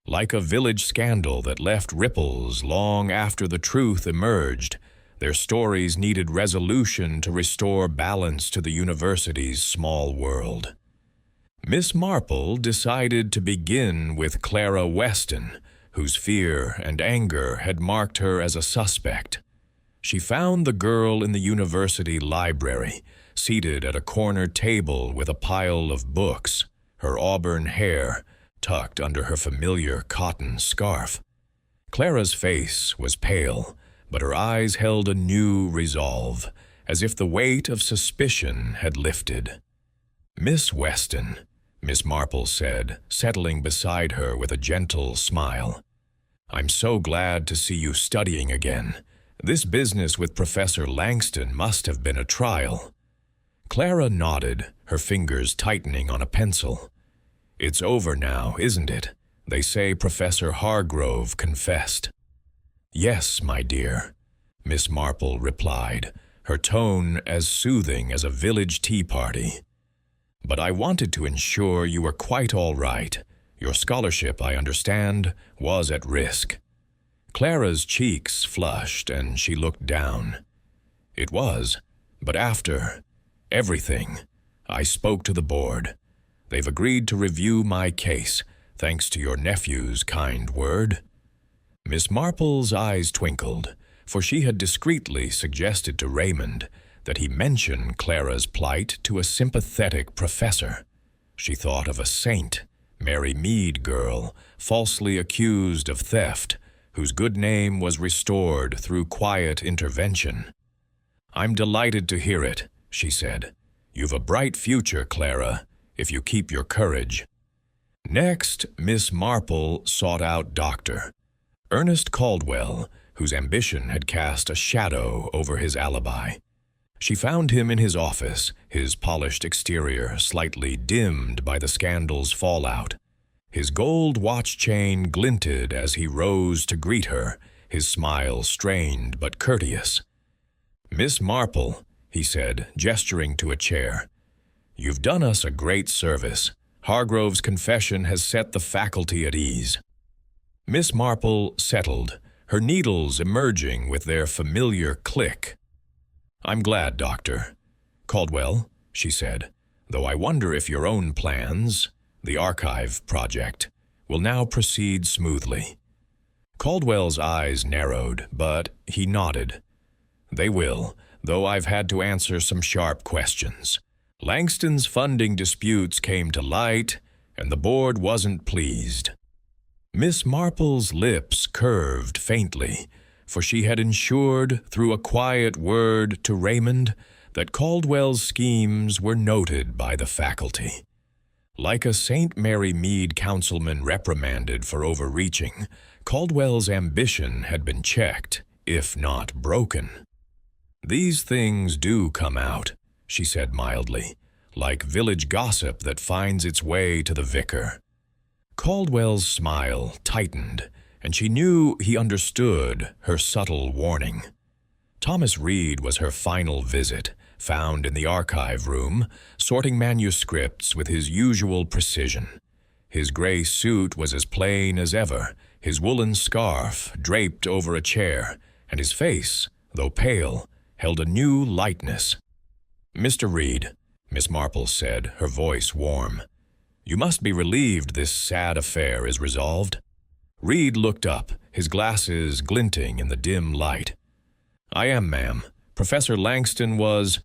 Like a village scandal that left ripples long after the truth emerged, their stories needed resolution to restore balance to the university's small world. Miss Marple decided to begin with Clara Weston, whose fear and anger had marked her as a suspect. She found the girl in the university library, seated at a corner table with a pile of books, her auburn hair tucked under her familiar cotton scarf. Clara's face was pale, but her eyes held a new resolve, as if the weight of suspicion had lifted. "Miss Weston," Miss Marple said, settling beside her with a gentle smile, "I'm so glad to see you studying again. This business with Professor Langston must have been a trial." Clara nodded, her fingers tightening on a pencil. "It's over now, isn't it? They say Professor Hargrove confessed." "Yes, my dear," Miss Marple replied, her tone as soothing as a village tea party. "But I wanted to ensure you were quite all right. Your scholarship, I understand, was at risk." Clara's cheeks flushed and she looked down. "It was, but after everything, I spoke to the board. They've agreed to review my case, thanks to your nephew's kind word." Miss Marple's eyes twinkled, for she had discreetly suggested to Raymond that he mention Clara's plight to a sympathetic professor. She thought of a saint, Mary Mead girl, falsely accused of theft, whose good name was restored through quiet intervention. "I'm delighted to hear it," she said. "You've a bright future, Clara, if you keep your courage." Next, Miss Marple sought out Dr. Ernest Caldwell, whose ambition had cast a shadow over his alibi. She found him in his office, his polished exterior slightly dimmed by the scandal's fallout. His gold watch chain glinted as he rose to greet her, his smile strained but courteous. "Miss Marple," he said, gesturing to a chair, "you've done us a great service. Hargrove's confession has set the faculty at ease." Miss Marple settled, her needles emerging with their familiar click. "I'm glad, Doctor Caldwell," she said, "though I wonder if your own plans, the archive project, will now proceed smoothly." Caldwell's eyes narrowed, but he nodded. "They will, though I've had to answer some sharp questions. Langston's funding disputes came to light, and the board wasn't pleased." Miss Marple's lips curved faintly, for she had ensured through a quiet word to Raymond that Caldwell's schemes were noted by the faculty. Like a St. Mary Mead councilman reprimanded for overreaching, Caldwell's ambition had been checked, if not broken. "These things do come out," she said mildly, "like village gossip that finds its way to the vicar." Caldwell's smile tightened, and she knew he understood her subtle warning. Thomas Reed was her final visit, found in the archive room, sorting manuscripts with his usual precision. His gray suit was as plain as ever, his woolen scarf draped over a chair, and his face, though pale, held a new lightness. "Mr. Reed," Miss Marple said, her voice warm, "you must be relieved this sad affair is resolved." Reed looked up, his glasses glinting in the dim light. "I am, ma'am. Professor Langston was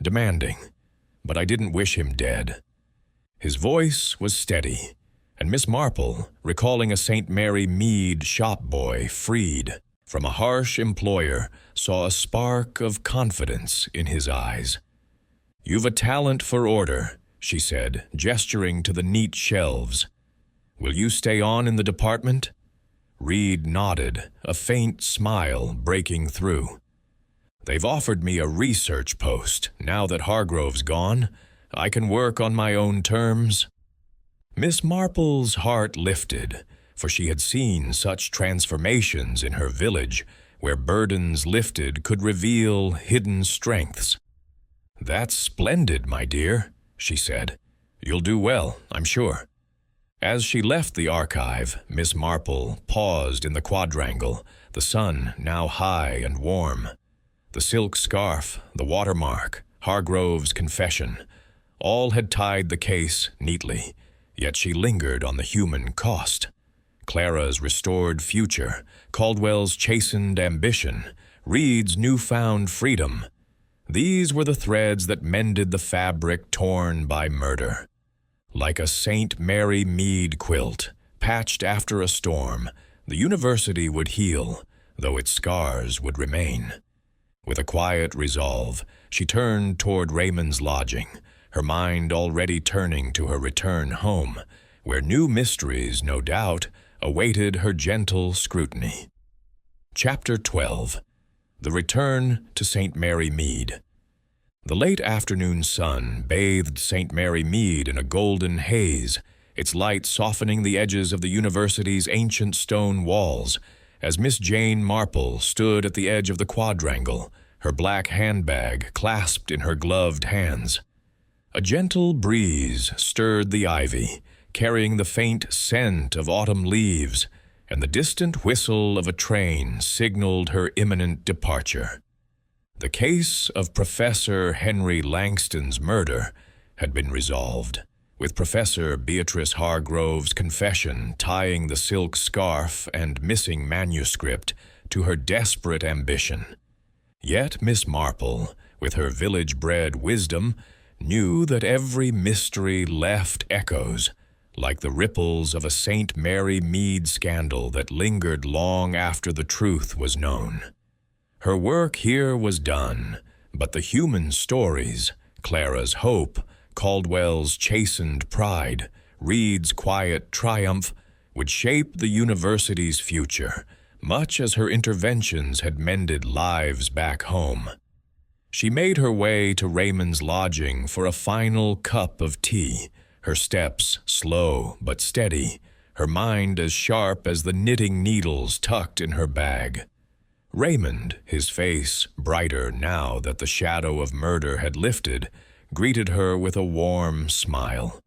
demanding, but I didn't wish him dead." His voice was steady, and Miss Marple, recalling a St. Mary Mead shop boy freed from a harsh employer, saw a spark of confidence in his eyes. "You've a talent for order," she said, gesturing to the neat shelves. "Will you stay on in the department?" Reed nodded, a faint smile breaking through. "They've offered me a research post, now that Hargrove's gone, I can work on my own terms." Miss Marple's heart lifted, for she had seen such transformations in her village, where burdens lifted could reveal hidden strengths. "That's splendid, my dear," she said. "You'll do well, I'm sure." As she left the archive, Miss Marple paused in the quadrangle, the sun now high and warm. The silk scarf, the watermark, Hargrove's confession, all had tied the case neatly, yet she lingered on the human cost. Clara's restored future, Caldwell's chastened ambition, Reed's newfound freedom. These were the threads that mended the fabric torn by murder. Like a St. Mary Mead quilt, patched after a storm, the university would heal, though its scars would remain. With a quiet resolve, she turned toward Raymond's lodging, her mind already turning to her return home, where new mysteries, no doubt, awaited her gentle scrutiny. Chapter 12. The Return to St. Mary Mead. The late afternoon sun bathed St. Mary Mead in a golden haze, its light softening the edges of the university's ancient stone walls, as Miss Jane Marple stood at the edge of the quadrangle, her black handbag clasped in her gloved hands. A gentle breeze stirred the ivy, carrying the faint scent of autumn leaves, and the distant whistle of a train signaled her imminent departure. The case of Professor Henry Langston's murder had been resolved, with Professor Beatrice Hargrove's confession tying the silk scarf and missing manuscript to her desperate ambition. Yet Miss Marple, with her village-bred wisdom, knew that every mystery left echoes, like the ripples of a St. Mary Mead scandal that lingered long after the truth was known. Her work here was done, but the human stories, Clara's hope, Caldwell's chastened pride, Reed's quiet triumph, would shape the university's future, much as her interventions had mended lives back home. She made her way to Raymond's lodging for a final cup of tea, her steps slow but steady, her mind as sharp as the knitting needles tucked in her bag. Raymond, his face brighter now that the shadow of murder had lifted, greeted her with a warm smile.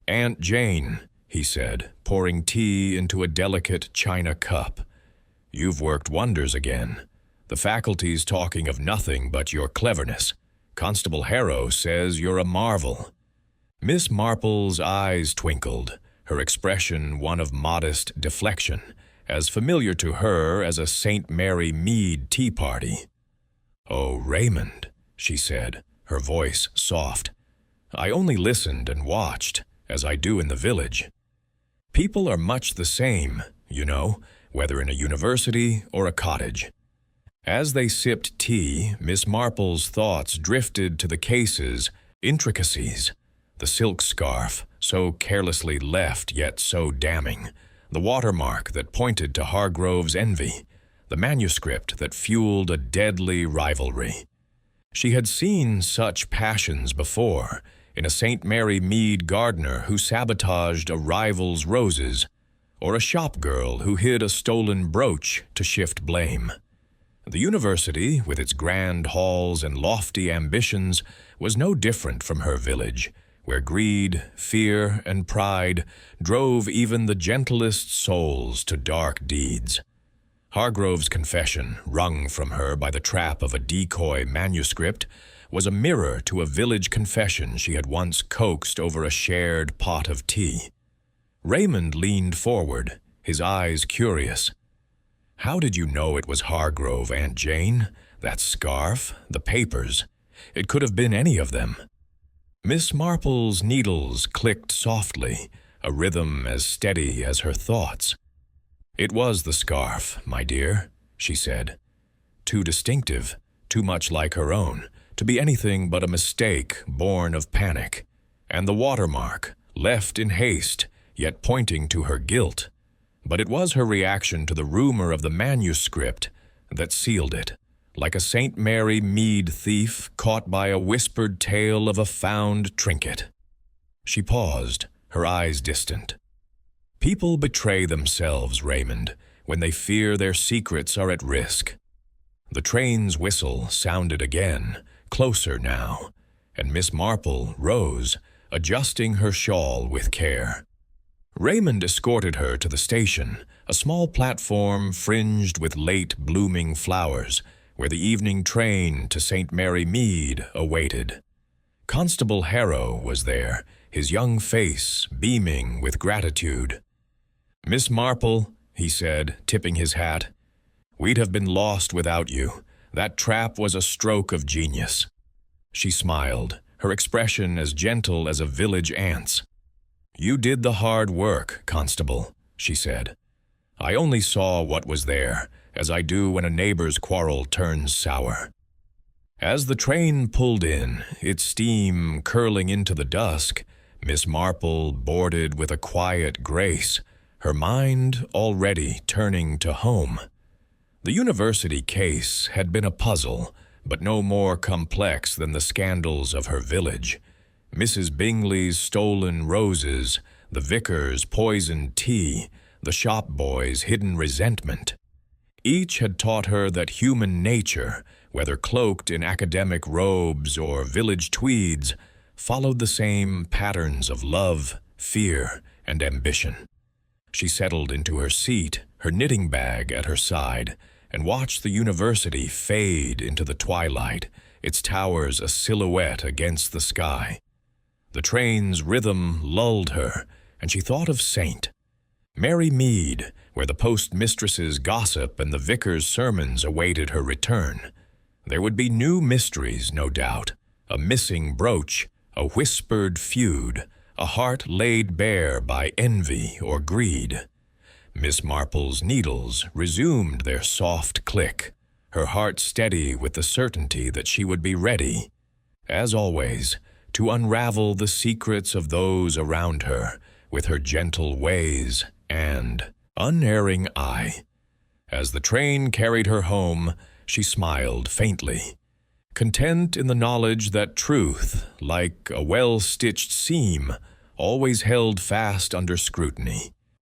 "Aunt Jane," he said, pouring tea into a delicate china cup, "you've worked wonders again. The faculty's talking of nothing but your cleverness. Constable Harrow says you're a marvel." Miss Marple's eyes twinkled, her expression one of modest deflection, as familiar to her as a St. Mary Mead tea party. "Oh, Raymond," she said, her voice soft. "I only listened and watched, as I do in the village. People are much the same, you know, whether in a university or a cottage." As they sipped tea, Miss Marple's thoughts drifted to the case's intricacies. The silk scarf, so carelessly left yet so damning, the watermark that pointed to Hargrove's envy, the manuscript that fueled a deadly rivalry. She had seen such passions before, in a St. Mary Mead gardener who sabotaged a rival's roses, or a shopgirl who hid a stolen brooch to shift blame. The university, with its grand halls and lofty ambitions, was no different from her village, where greed, fear, and pride drove even the gentlest souls to dark deeds. Hargrove's confession, wrung from her by the trap of a decoy manuscript, was a mirror to a village confession she had once coaxed over a shared pot of tea. Raymond leaned forward, his eyes curious. "How did you know it was Hargrove, Aunt Jane? That scarf, the papers. It could have been any of them." Miss Marple's needles clicked softly, a rhythm as steady as her thoughts. "It was the scarf, my dear," she said. Too distinctive, too much like her own, to be anything but a mistake born of panic. And the watermark, left in haste, yet pointing to her guilt. But it was her reaction to the rumor of the manuscript that sealed it, like a St. Mary Mead thief caught by a whispered tale of a found trinket. She paused, her eyes distant. People betray themselves, Raymond, when they fear their secrets are at risk. The train's whistle sounded again, closer now, and Miss Marple rose, adjusting her shawl with care. Raymond escorted her to the station, a small platform fringed with late blooming flowers, where the evening train to St. Mary Mead awaited. Constable Harrow was there, his young face beaming with gratitude. "Miss Marple," he said, tipping his hat, "we'd have been lost without you. That trap was a stroke of genius." She smiled, her expression as gentle as a village ant's. "You did the hard work, Constable," she said. "I only saw what was there, as I do when a neighbor's quarrel turns sour." As the train pulled in, its steam curling into the dusk, Miss Marple boarded with a quiet grace, her mind already turning to home. The university case had been a puzzle, but no more complex than the scandals of her village. Mrs. Bingley's stolen roses, the vicar's poisoned tea, the shop boy's hidden resentment. Each had taught her that human nature, whether cloaked in academic robes or village tweeds, followed the same patterns of love, fear, and ambition. She settled into her seat, her knitting bag at her side, and watched the university fade into the twilight, its towers a silhouette against the sky. The train's rhythm lulled her, and she thought of St. Mary Mead, where the postmistress's gossip and the vicar's sermons awaited her return. There would be new mysteries, no doubt, a missing brooch, a whispered feud, a heart laid bare by envy or greed. Miss Marple's needles resumed their soft click, her heart steady with the certainty that she would be ready, as always, to unravel the secrets of those around her with her gentle ways and unerring eye. As the train carried her home, she smiled faintly, content in the knowledge that truth, like a well-stitched seam, always held fast under scrutiny.